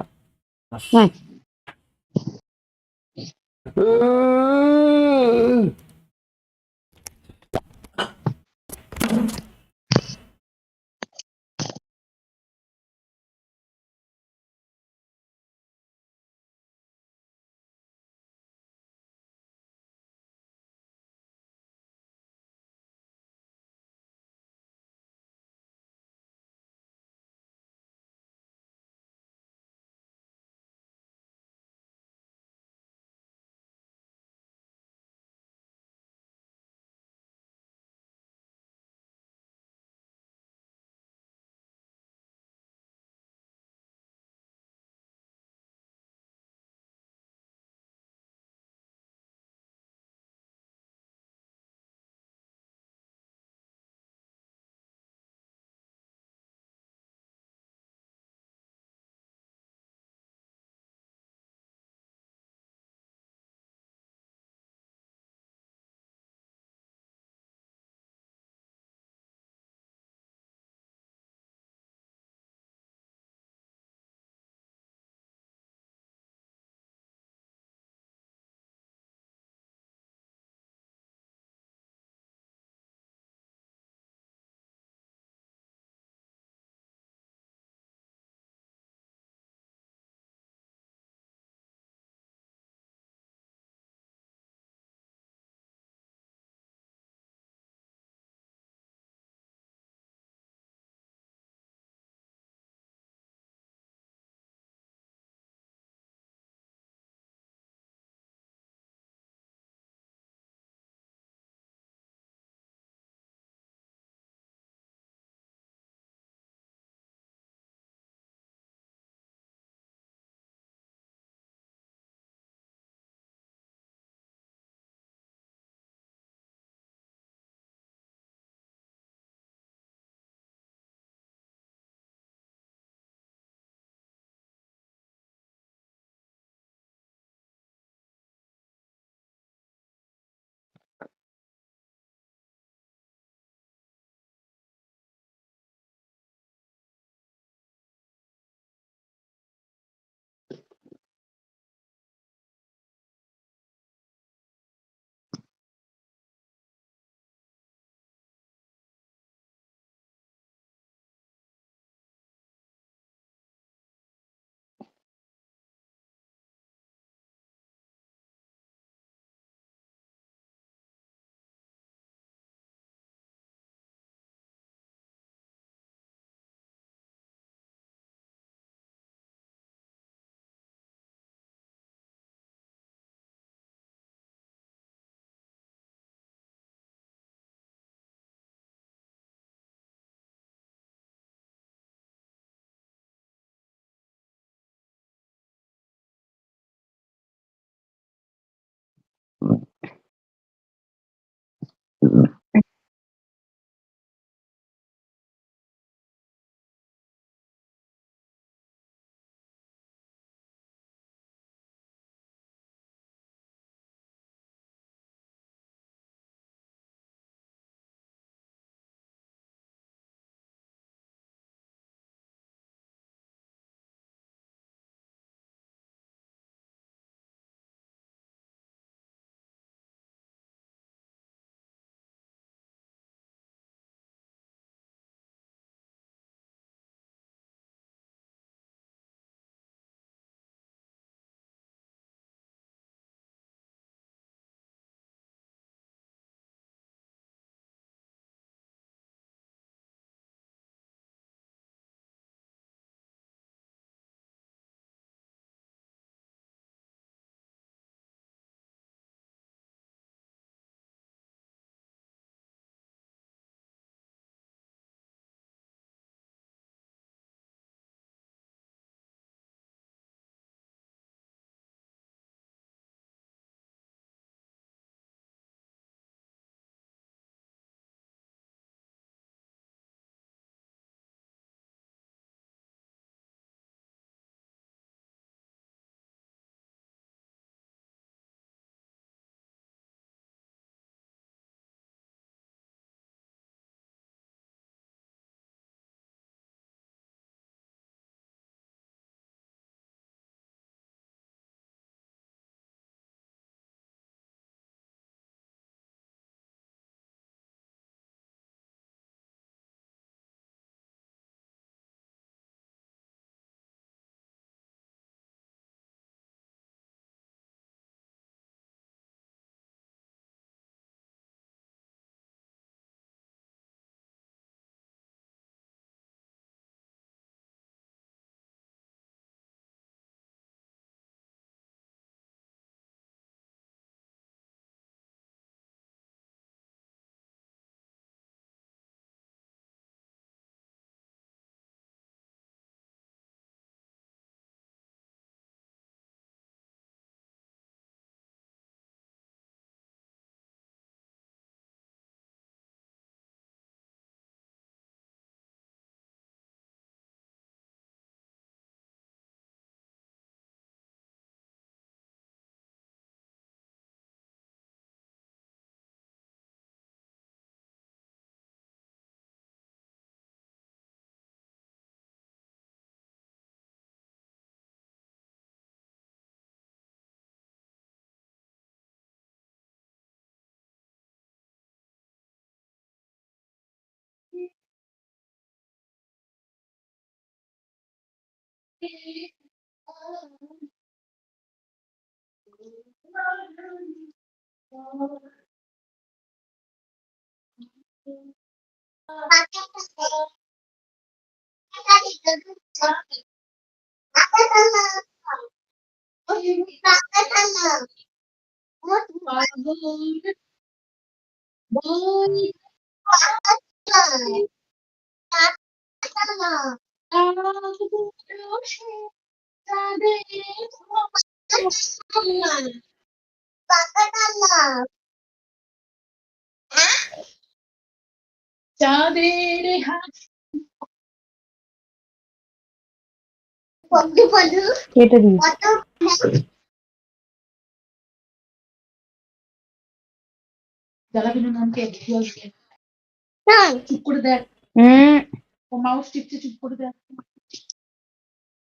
কেটে দিই।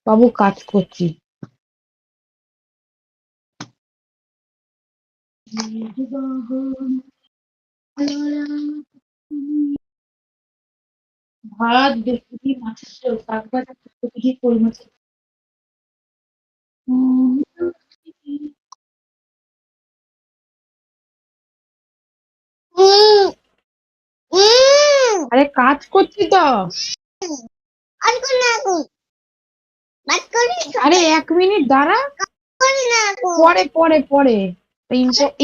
বাবু কাজ করছি। ভাত বেশি মাছের ঝোল, শাক ভাজা, ফুলকপি, কই মাছের। আরে কাজ করছি তো। আরে 1 মিনিট দাঁড়া। পরে পরে পরে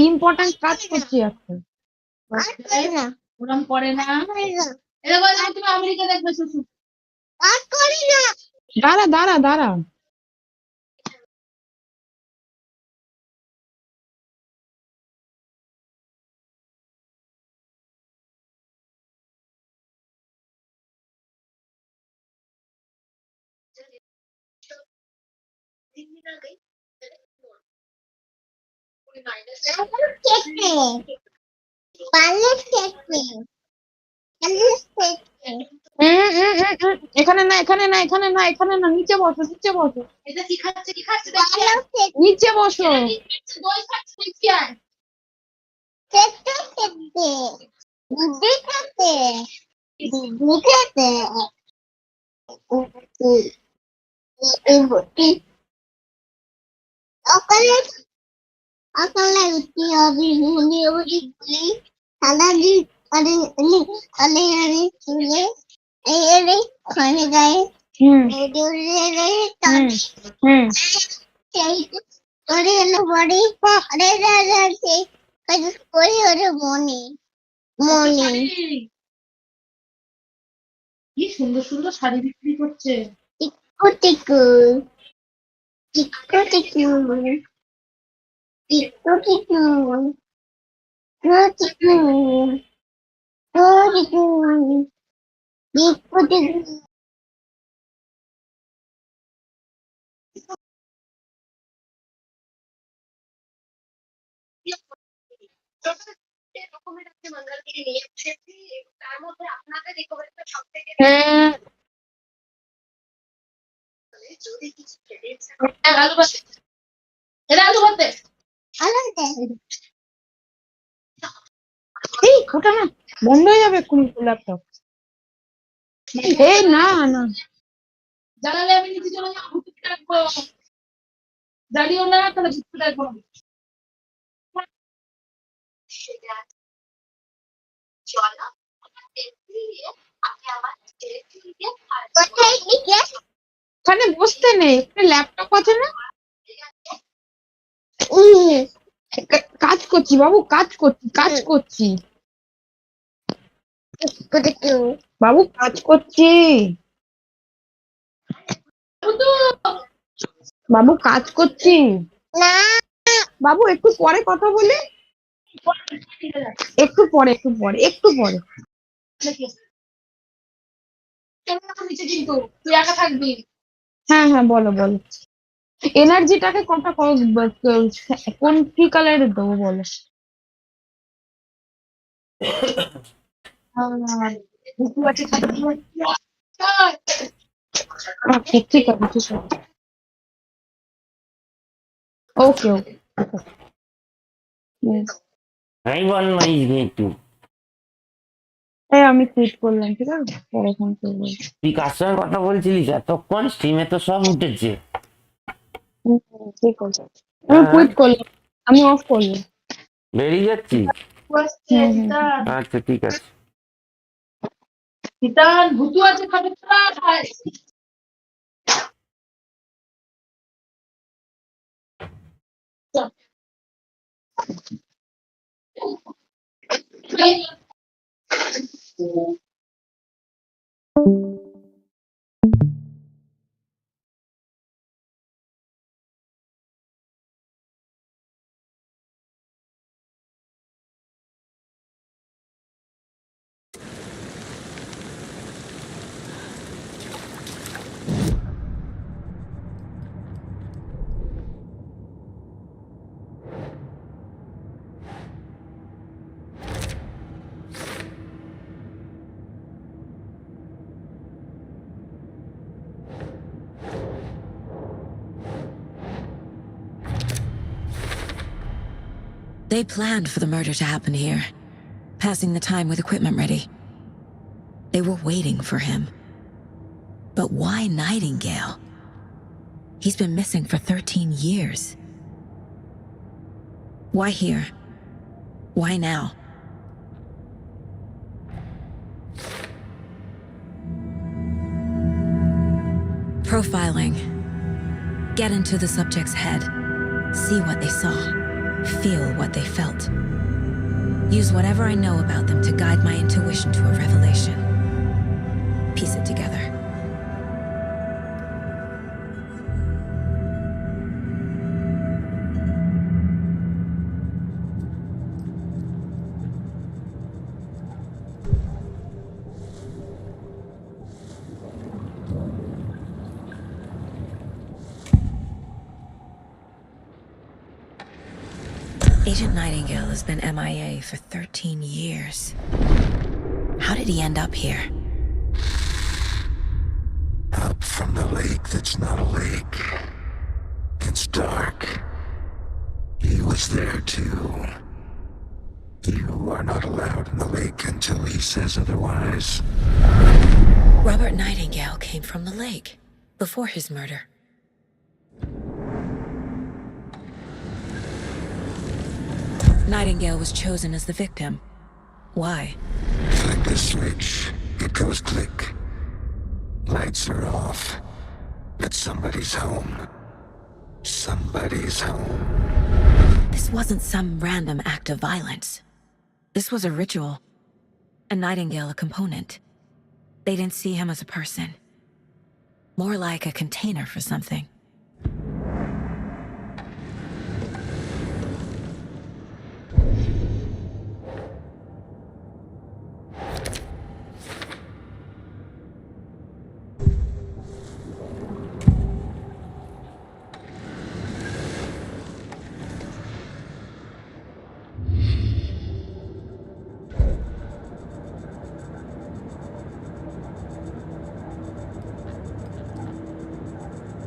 ইম্পর্টেন্ট কাজ করছি এখন। ওরম করে না। তুমি আমেরিকা দেখবে শুধু। দাঁড়া দাঁড়া দাঁড়া। এখানে না এখানে না এখানে না এখানে না, নিচে বসো নিচে বসো। নিচে বসো। কি সুন্দর সুন্দর শাড়ি বিক্রি করছে। ওটা না বন্ধ হয়ে যাবে এক্ষুনি ল্যাপটপ। এই না না জ্বালালে আমি নিচে চলে যাবো, ঘুরতে থাকবো। জ্বালিও না তাহলে ঘুরতে থাকবো। ওখানে বসতে নেই, ল্যাপটপ আছে না। কাজ করছি বাবু, কাজ করছি কাজ করছি বাবু, কাজ করছি বাবু, কাজ করছি বাবু। একটু পরে কথা বলি, একটু পরে একটু পরে একটু পরে। কিন্তু তুই একা থাকবি। হ্যাঁ হ্যাঁ বলো বলো। এনার্জিটাকে কোনটা কোন কি কালারের দেবো বলো। আচ্ছা ঠিক আছে ঠিক আছে। ওকে ওকে। I want my way to তাই আমি টুইট করলাম, ঠিক আছে, পরে ফোন করবো। তুই কার সঙ্গে কথা বলছিলিস এতক্ষণ? স্ট্রিমে তো সব উঠেছে। ঠিক আছে, আমি টুইট করলাম, আমি অফ করলাম। বেরিয়ে যাচ্ছি। হুম। আচ্ছা ঠিক আছে। কিতান ভুতু আছে খাবে খায়। They planned for the murder to happen here, passing the time with equipment ready. They were waiting for him. But why Nightingale? He's been missing for 13 years. Why here? Why now? Profiling. Get into the subject's head. See what they saw. Feel what they felt. Use whatever I know about them to guide my intuition to a revelation. Piece it together. Agent Nightingale has been MIA for 13 years. How did he end up here? Up from the lake that's not a lake. It's dark. He was there too. You are not allowed in the lake until he says otherwise. Robert Nightingale came from the lake before his murder. Nightingale was chosen as the victim. Why? Flick the switch. It goes click. Lights are off. But somebody's home. Somebody's home. This wasn't some random act of violence. This was a ritual. And Nightingale a component. They didn't see him as a person. More like a container for something.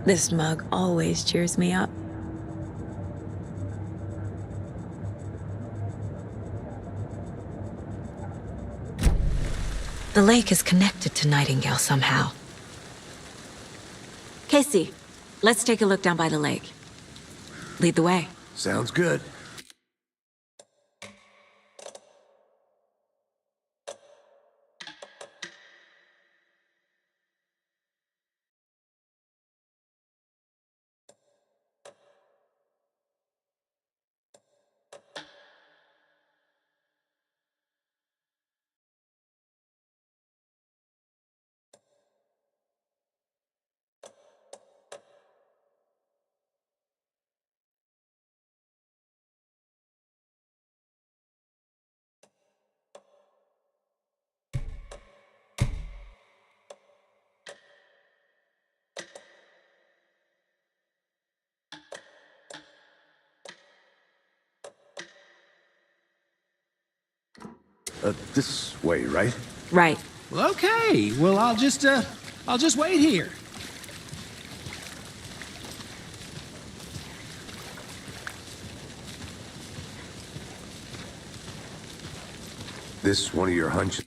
This mug always cheers me up. The lake is connected to Nightingale somehow. Casey, let's take a look down by the lake. Lead the way. Sounds good. This way, right? Right. Well, okay. Well, I'll just wait here. This one of your hunches?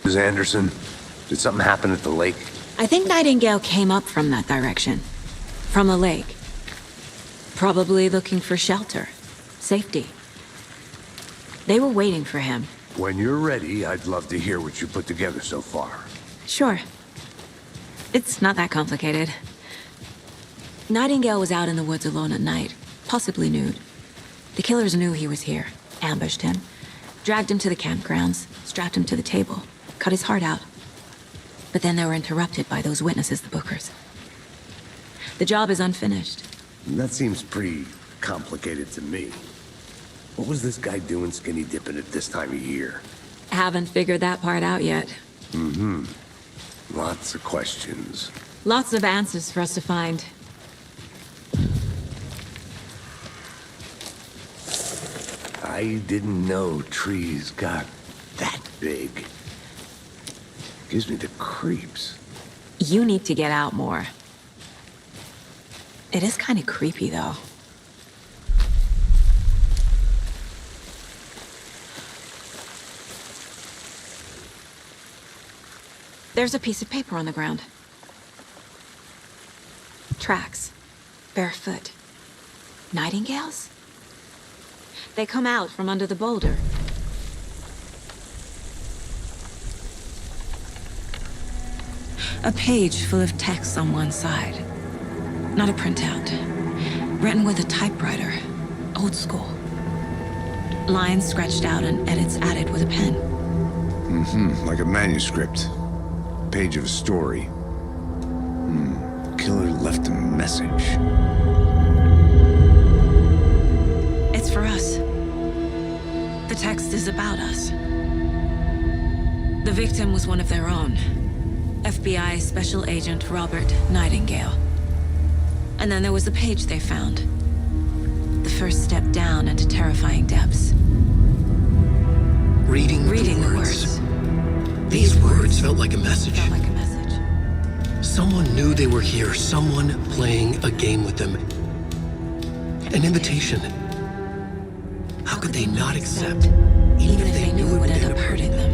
Ms. Anderson, did something happen at the lake? I think Nightingale came up from that direction. From the lake. Probably looking for shelter. Safety. They were waiting for him. When you're ready, I'd love to hear what you put together so far. Sure. It's not that complicated. Nightingale was out in the woods alone at night, possibly nude. The killers knew he was here, ambushed him, dragged him to the campgrounds, strapped him to the table, cut his heart out. But then they were interrupted by those witnesses, the Bookers. The job is unfinished. That seems pretty complicated to me. What was this guy doing skinny dipping at this time of year? Haven't figured that part out yet. Mm-hmm. Lots of questions. Lots of answers for us to find. I didn't know trees got that big. Gives me the creeps. You need to get out more. It is kind of creepy, though. There's a piece of paper on the ground. Tracks. Barefoot. Nightingales? They come out from under the boulder. A page full of text on one side. Not a printout. Written with a typewriter. Old school. Lines scratched out and edits added with a pen. Mm-hmm, like a manuscript. Page of a story. Killer left a message. It's for us. The text is about us. The victim was one of their own. FBI Special Agent Robert Nightingale. And then there was the page they found. The first step down into terrifying depths. Reading the words. These words felt like a message. Felt like a message. Someone knew they were here, someone playing a game with them. An invitation. How could they not accept, even if they knew it would end up hurting them?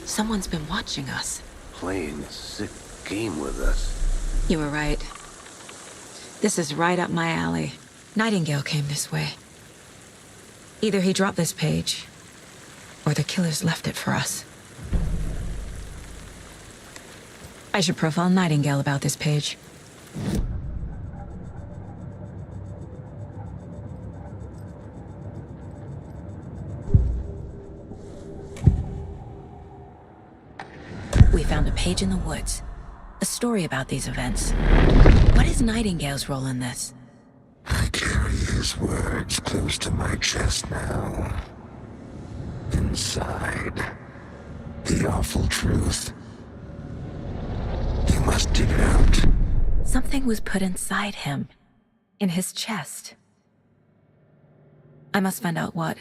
Someone's been watching us. Playing a sick game with us. You were right. This is right up my alley. Nightingale came this way. Either he dropped this page, or the killers left it for us. I should profile Nightingale about this page. We found a page in the woods. A story about these events. What is Nightingale's role in this? I carry his words close to my chest now. Inside, the awful truth. You must dig it out. Something was put inside him. In his chest. I must find out what.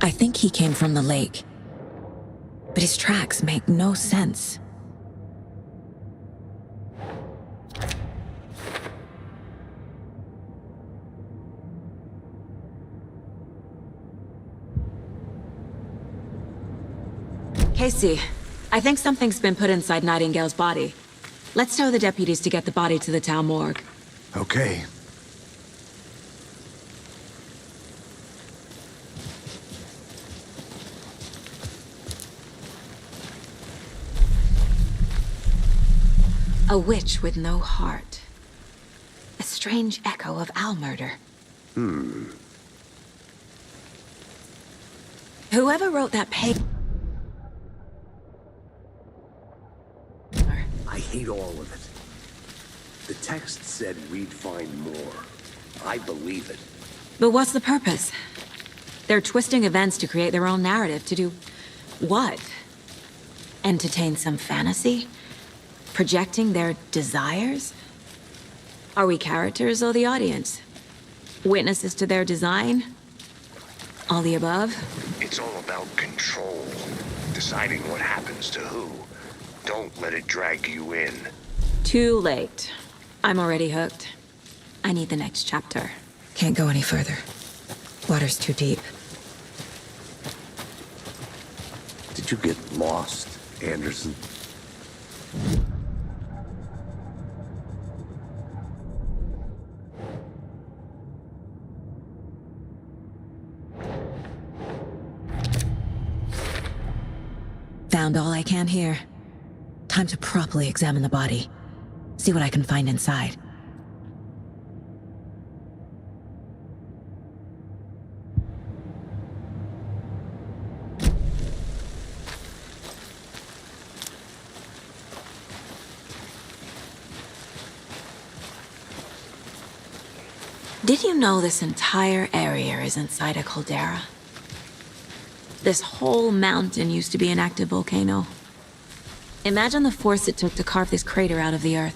I think he came from the lake. But his tracks make no sense. Casey, I think something's been put inside Nightingale's body. Let's tell the deputies to get the body to the town morgue. Okay. A witch with no heart. A strange echo of owl murder. Whoever wrote that page... I hate all of it. The text said we'd find more. I believe it. But what's the purpose? They're twisting events to create their own narrative. To do what? Entertain some fantasy? Projecting their desires? Are we characters or the audience? Witnesses to their design? All the above? It's all about control. Deciding what happens to who. Don't let it drag you in. Too late. I'm already hooked. I need the next chapter. Can't go any further. Water's too deep. Did you get lost, Anderson? Found all I can here. Time to properly examine the body. See what I can find inside. Did you know this entire area is inside a caldera? This whole mountain used to be an active volcano. Imagine the force it took to carve this crater out of the earth.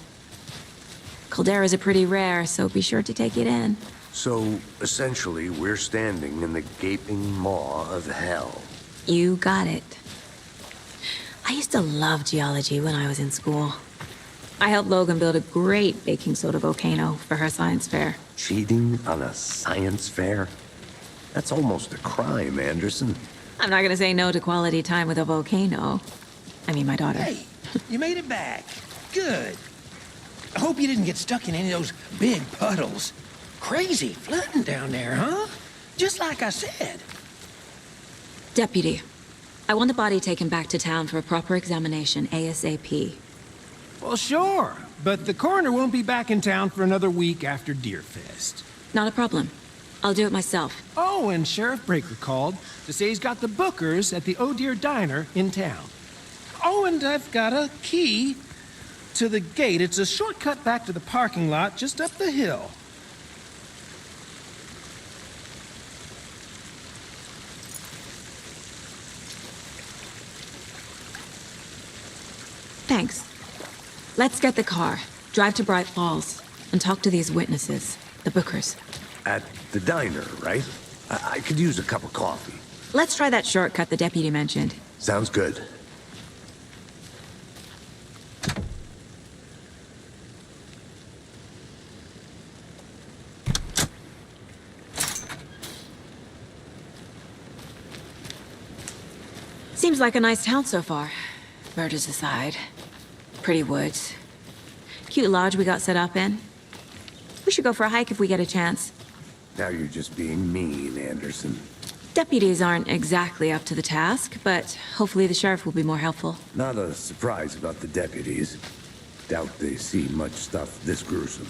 Calderas are pretty rare, so be sure to take it in. So, essentially, we're standing in the gaping maw of hell. You got it. I used to love geology when I was in school. I helped Logan build a great baking soda volcano for her science fair. Cheating on a science fair? That's almost a crime, Anderson. I'm not gonna say no to quality time with a volcano. I mean, my daughter. Hey, you made it back. Good. I hope you didn't get stuck in any of those big puddles. Crazy flooding down there, huh? Just like I said. Deputy, I want the body taken back to town for a proper examination ASAP. Well, sure. But the coroner won't be back in town for another week after Deerfest. Not a problem. I'll do it myself. Oh, and Sheriff Breaker called to say he's got the bookers at the Oh Dear Diner in town. Oh, and I've got a key to the gate. It's a shortcut back to the parking lot just up the hill. Thanks. Let's get the car, drive to Bright Falls, and talk to these witnesses, the bookers. At the diner, right? I could use a cup of coffee. Let's try that shortcut the deputy mentioned. Sounds good. Seems like a nice town so far. Murders aside. Pretty woods. Cute lodge we got set up in. We should go for a hike if we get a chance. Now you're just being mean, Anderson. Deputies aren't exactly up to the task, but hopefully the sheriff will be more helpful. Not a surprise about the deputies. Doubt they see much stuff this gruesome.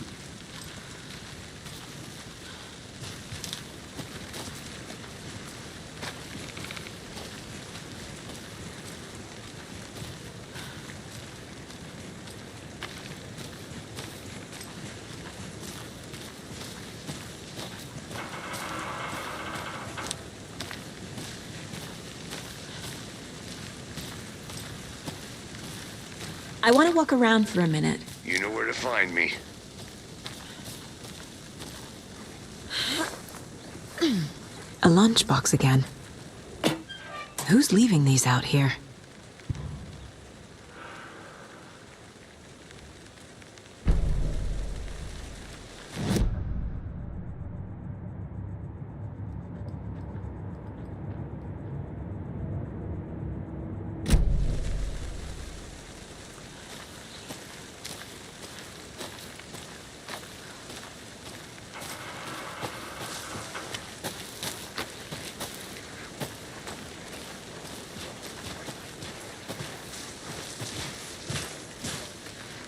I want to walk around for a minute. You know where to find me. A lunchbox again. Who's leaving these out here?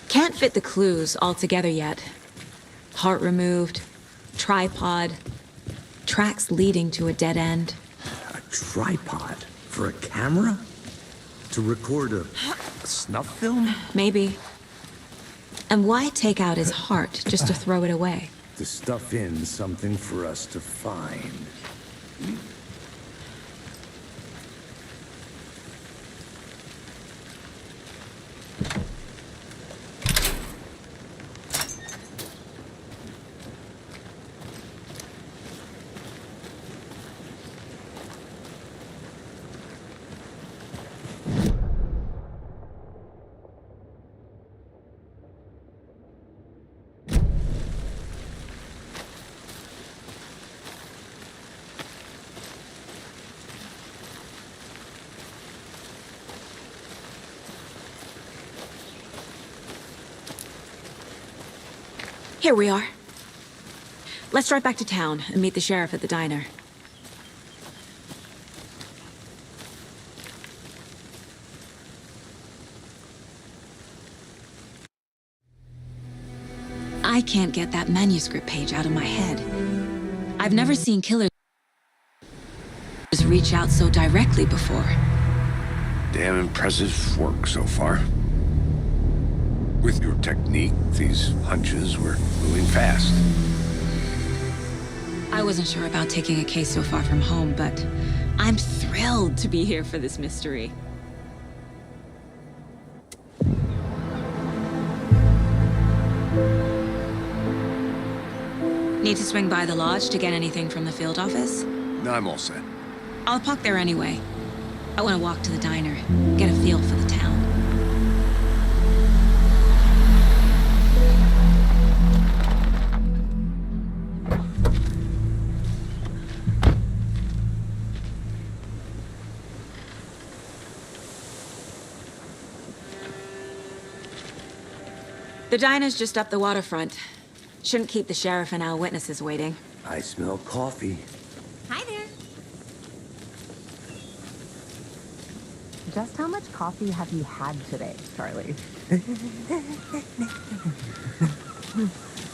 Can't fit the clues all together yet. Heart removed, tripod, tracks leading to a dead end. A tripod? For a camera? To record a snuff film? Maybe. And why take out his heart just to throw it away? To stuff in something for us to find. Here we are. Let's drive back to town and meet the sheriff at the diner. I can't get that manuscript page out of my head. I've never seen killers reach out so directly before. Damn impressive work so far. With your technique, these hunches were moving fast. I wasn't sure about taking a case so far from home, but I'm thrilled to be here for this mystery. Need to swing by the lodge to get anything from the field office? No, I'm all set. I'll park there anyway. I want to walk to the diner, get a feel for the town. The diner's just up the waterfront. Shouldn't keep the sheriff and our witnesses waiting. I smell coffee. Hi there. Just how much coffee have you had today, Charlie?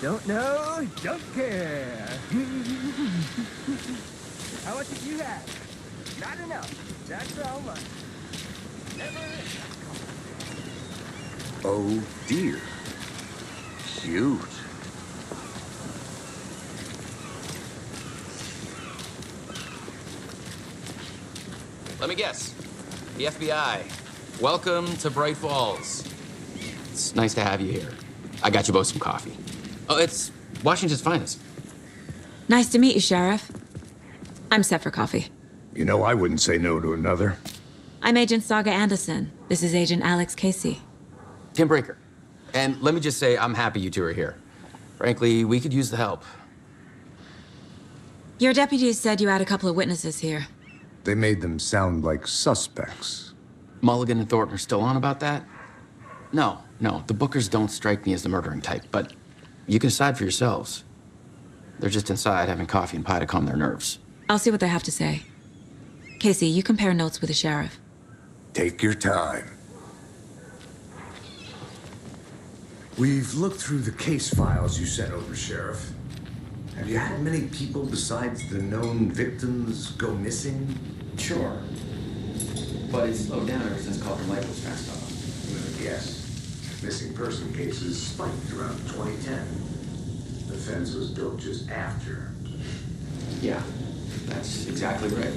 Don't know, don't care. How much have you had? Not enough. That's how much. Never. Oh dear. Cute. Let me guess. The FBI. Welcome to Bright Falls. It's nice to have you here. I got you both some coffee. Oh, it's Washington's finest. Nice to meet you, Sheriff. I'm set for coffee. You know, I wouldn't say no to another. I'm Agent Saga Anderson. This is Agent Alex Casey. Tim Breaker. And let me just say, I'm happy you two are here. Frankly, we could use the help. Your deputies said you had a couple of witnesses here. They made them sound like suspects. Mulligan and Thornton are still on about that? No, the Bookers don't strike me as the murdering type, but you can decide for yourselves. They're just inside having coffee and pie to calm their nerves. I'll see what they have to say. Casey, you compare notes with the sheriff. Take your time. We've looked through the case files you sent over, Sheriff. Have you had many people besides the known victims go missing? Sure. But it's slowed down ever since Calder Lake was passed off. Yes. Missing person cases spiked around 2010. The fence was built just after. Yeah, that's exactly right.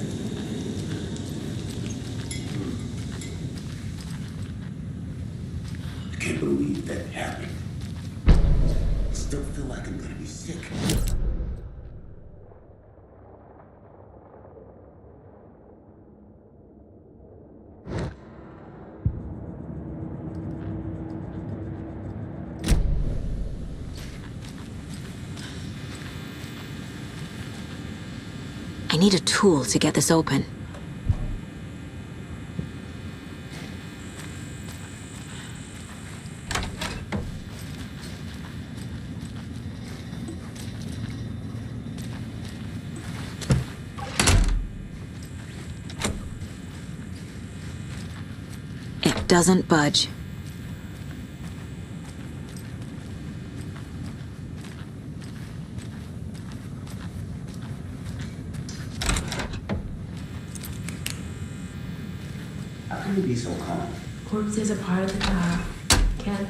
I can't believe that happened. I still feel like I'm gonna be sick. I need a tool to get this open. It doesn't budge. How can you be so calm? Corpses are part of the job. Can't.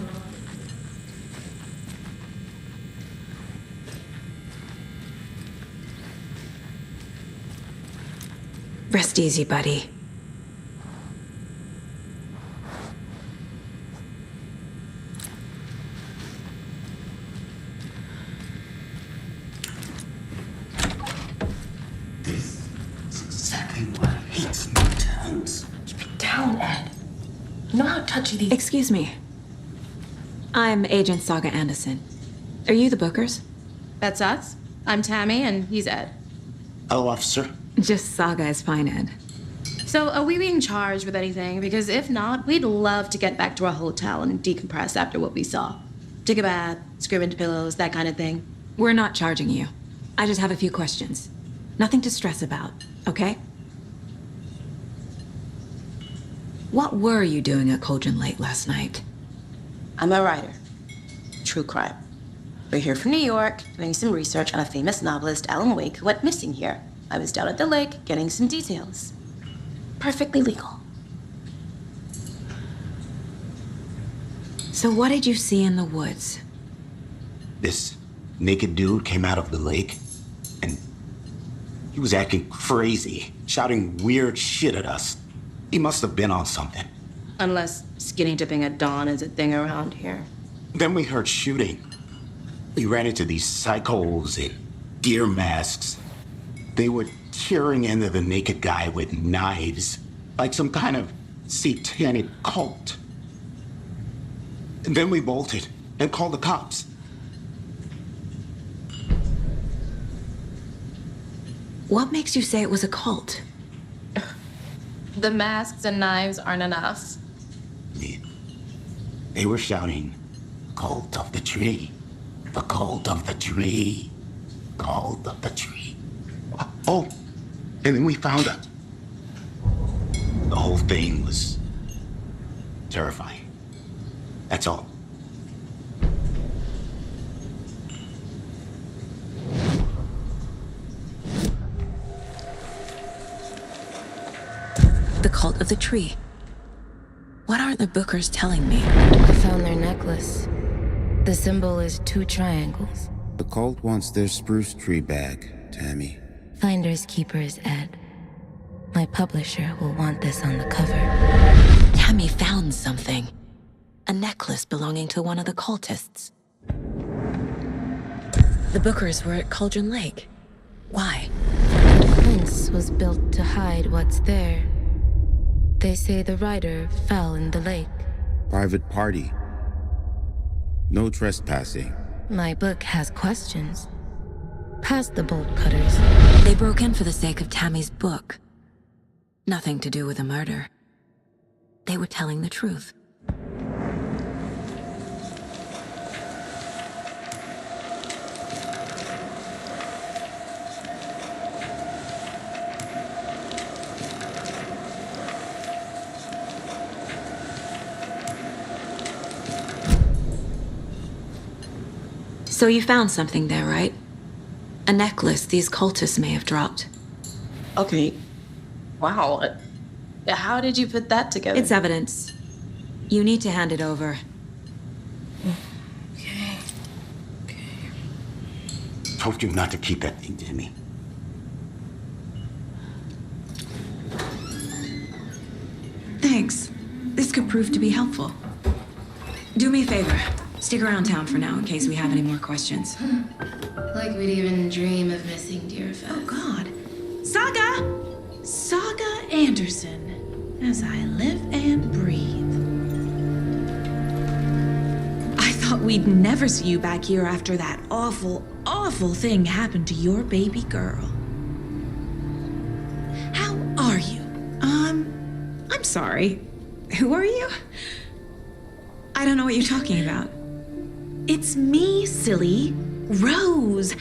Rest easy, buddy. This is exactly what I hate Newtowns. Keep it down, Ed. You know how touchy these... Excuse me. I'm Agent Saga Anderson. Are you the Bookers? That's us. I'm Tammy, and he's Ed. Hello, officer. Just Saga is fine, Ed. So, are we being charged with anything? Because if not, we'd love to get back to our hotel and decompress after what we saw. Take a bath, scream into pillows, that kind of thing. We're not charging you. I just have a few questions. Nothing to stress about, okay? What were you doing at Cauldron Lake last night? I'm a writer. True crime. We're here from New York, doing some research on a famous novelist, Alan Wake, who went missing here. I was down at the lake, getting some details. Perfectly legal. So what did you see in the woods? This naked dude came out of the lake, and he was acting crazy, shouting weird shit at us. He must have been on something. Unless skinny dipping at dawn is a thing around here. Then we heard shooting. We ran into these psychos in deer masks. They were tearing into the naked guy with knives, like some kind of satanic cult. And then we bolted and called the cops. What makes you say it was a cult? The masks and knives aren't enough. They were shouting, "Cult of the tree, the cult of the tree, cult of the tree." Oh, and then we found her. The whole thing was terrifying. That's all. The cult of the tree. What aren't the Bookers telling me? I found their necklace. The symbol is 2 triangles. The cult wants their spruce tree back, Tammy. Finders keepers, Ed. My publisher will want this on the cover. Tammy found something. A necklace belonging to one of the cultists. The Bookers were at Cauldron Lake. Why? The fence was built to hide what's there. They say the writer fell in the lake. Private party. No trespassing. My book has questions. Past the bolt cutters. They broke in for the sake of Tammy's book. Nothing to do with a murder. They were telling the truth. So you found something there, right? A necklace these cultists may have dropped. Okay. Wow. How did you put that together? It's evidence. You need to hand it over. Okay. Told you not to keep that thing to me. Thanks. This could prove to be helpful. Do me a favor. Stick around town for now in case we have any more questions. Like we'd even dream of missing dear Fez. Oh, God. Saga Anderson. As I live and breathe. I thought we'd never see you back here after that awful, awful thing happened to your baby girl. How are you? I'm sorry. Who are you? I don't know what you're talking about. It's me, silly. Rose.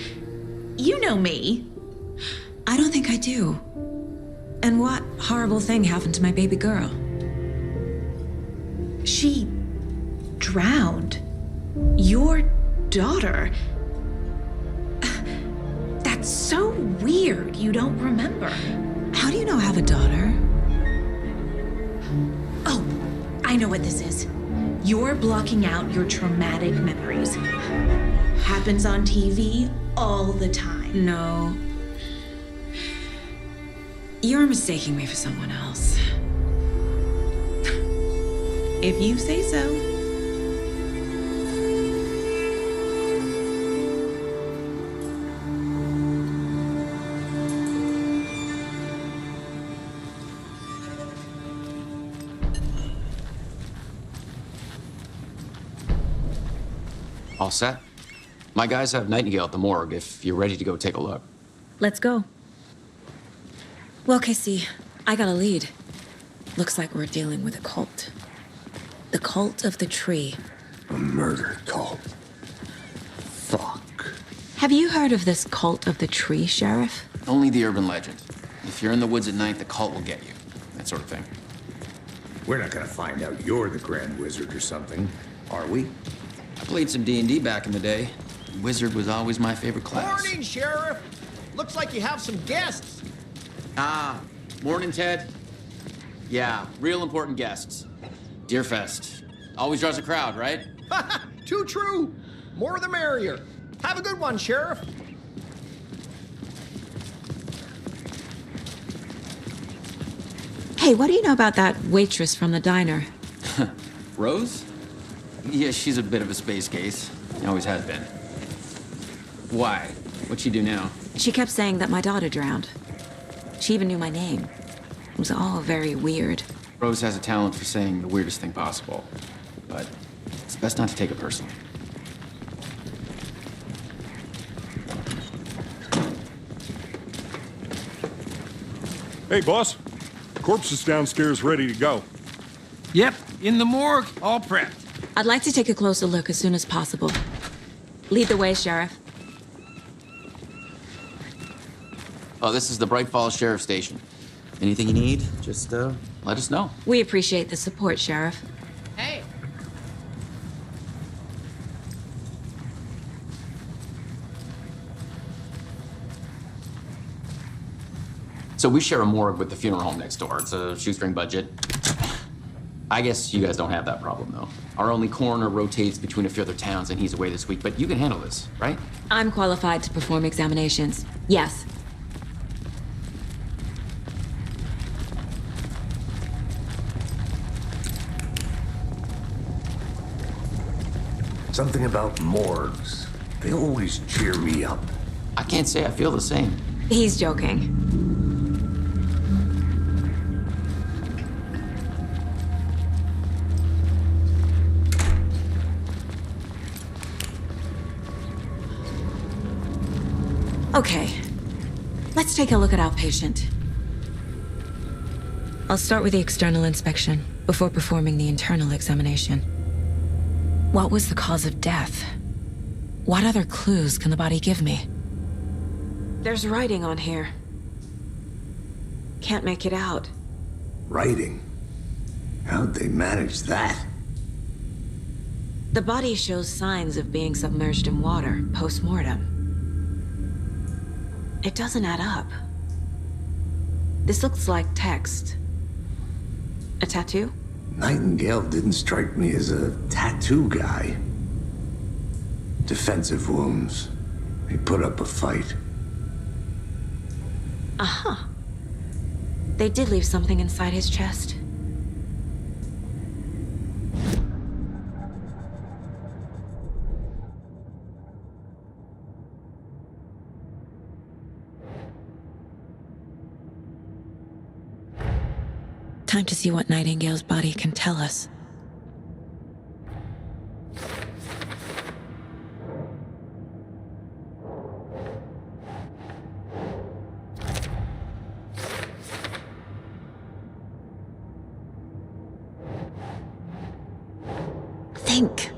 You know me. I don't think I do. And what horrible thing happened to my baby girl? She drowned. Your daughter. That's so weird you don't remember. How do you know I have a daughter? Oh, I know what this is. You're blocking out your traumatic memories. Happens on TV all the time. No. You're mistaking me for someone else. If you say so. All set? My guys have Nightingale at the morgue if you're ready to go take a look. Let's go. Well, Casey, I got a lead. Looks like we're dealing with a cult. The cult of the tree. A murder cult. Fuck. Have you heard of this cult of the tree, Sheriff? Only the urban legend. If you're in the woods at night, the cult will get you. That sort of thing. We're not gonna find out you're the Grand Wizard or something, are we? I played some D&D back in the day. Wizard was always my favorite class. Morning, Sheriff! Looks like you have some guests. Ah, morning, Ted. Yeah, real important guests. Deerfest. Always draws a crowd, right? Too true. More the merrier. Have a good one, Sheriff. Hey, what do you know about that waitress from the diner? Rose? Yeah, she's a bit of a space case. Always has been. Why? What'd she do now? She kept saying that my daughter drowned. She even knew my name. It was all very weird. Rose has a talent for saying the weirdest thing possible. But it's best not to take it personally. Hey, boss. Corpse is downstairs ready to go. Yep, in the morgue, all prepped. I'd like to take a closer look as soon as possible. Lead the way, Sheriff. Oh, this is the Bright Falls Sheriff Station. Anything you need, just let us know. We appreciate the support, Sheriff. Hey. So we share a morgue with the funeral home next door. It's a shoestring budget. I guess you guys don't have that problem, though. Our only coroner rotates between a few other towns, and he's away this week, but you can handle this, right? I'm qualified to perform examinations. Yes. Something about morgues. They always cheer me up. I can't say I feel the same. He's joking. Okay, let's take a look at our patient. I'll start with the external inspection before performing the internal examination. What was the cause of death? What other clues can the body give me? There's writing on here. Can't make it out. Writing? How'd they manage that? The body shows signs of being submerged in water post-mortem. It doesn't add up. This looks like text. A tattoo? Nightingale didn't strike me as a tattoo guy. Defensive wounds. He put up a fight. Uh-huh. They did leave something inside his chest. Time to see what Nightingale's body can tell us. Think.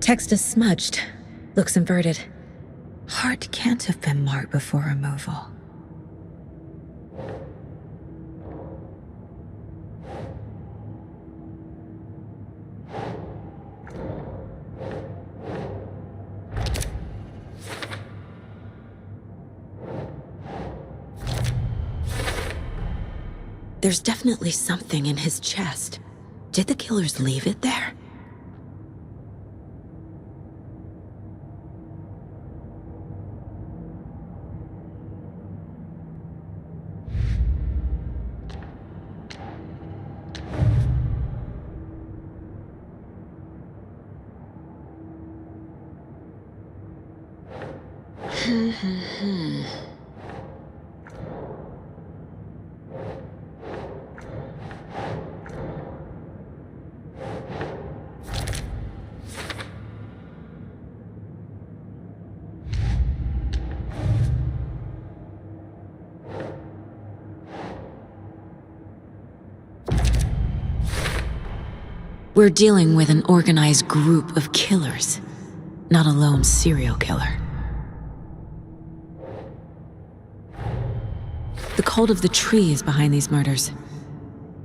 Text is smudged. Looks inverted. Heart can't have been marked before removal. There's definitely something in his chest. Did the killers leave it there? We're dealing with an organized group of killers, not a lone serial killer. The cult of the tree is behind these murders.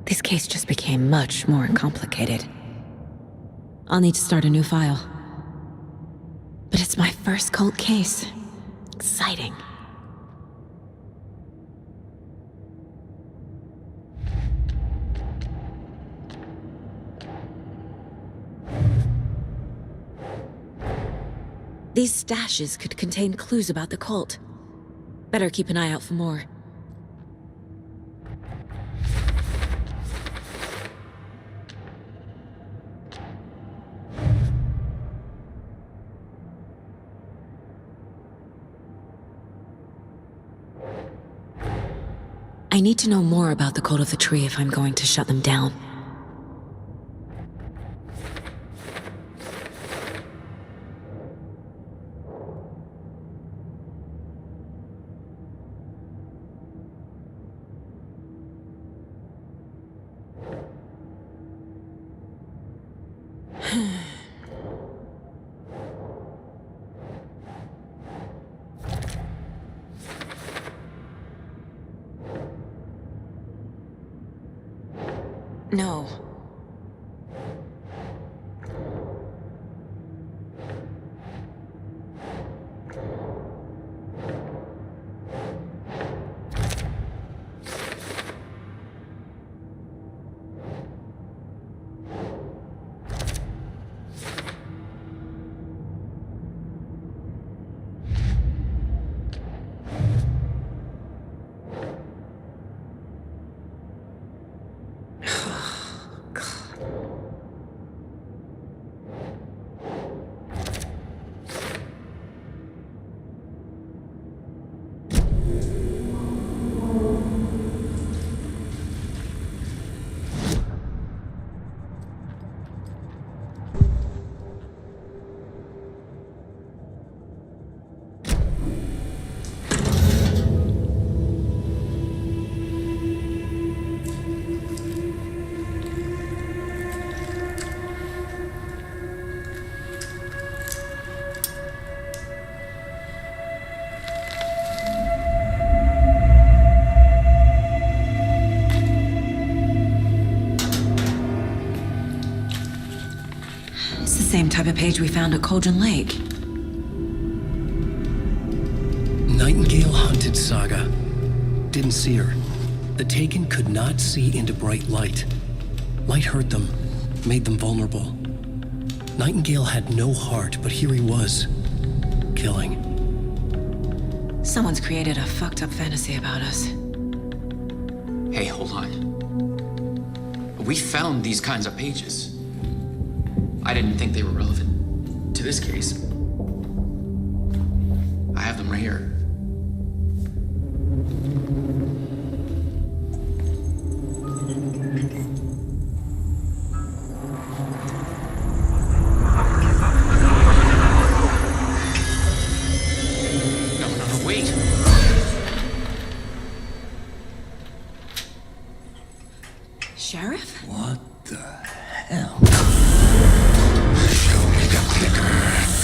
This case just became much more complicated. I'll need to start a new file. But it's my first cult case. Exciting. These stashes could contain clues about the cult. Better keep an eye out for more. I need to know more about the cult of the tree if I'm going to shut them down. No. Same type of page we found at Cauldron Lake. Nightingale hunted Saga. Didn't see her. The Taken could not see into bright light. Light hurt them, made them vulnerable. Nightingale had no heart, but here he was, killing. Someone's created a fucked up fantasy about us. Hey, hold on. We found these kinds of pages. I didn't think they were relevant to this case. I have them right here. No, wait. Sheriff? What the hell? Show me the clicker.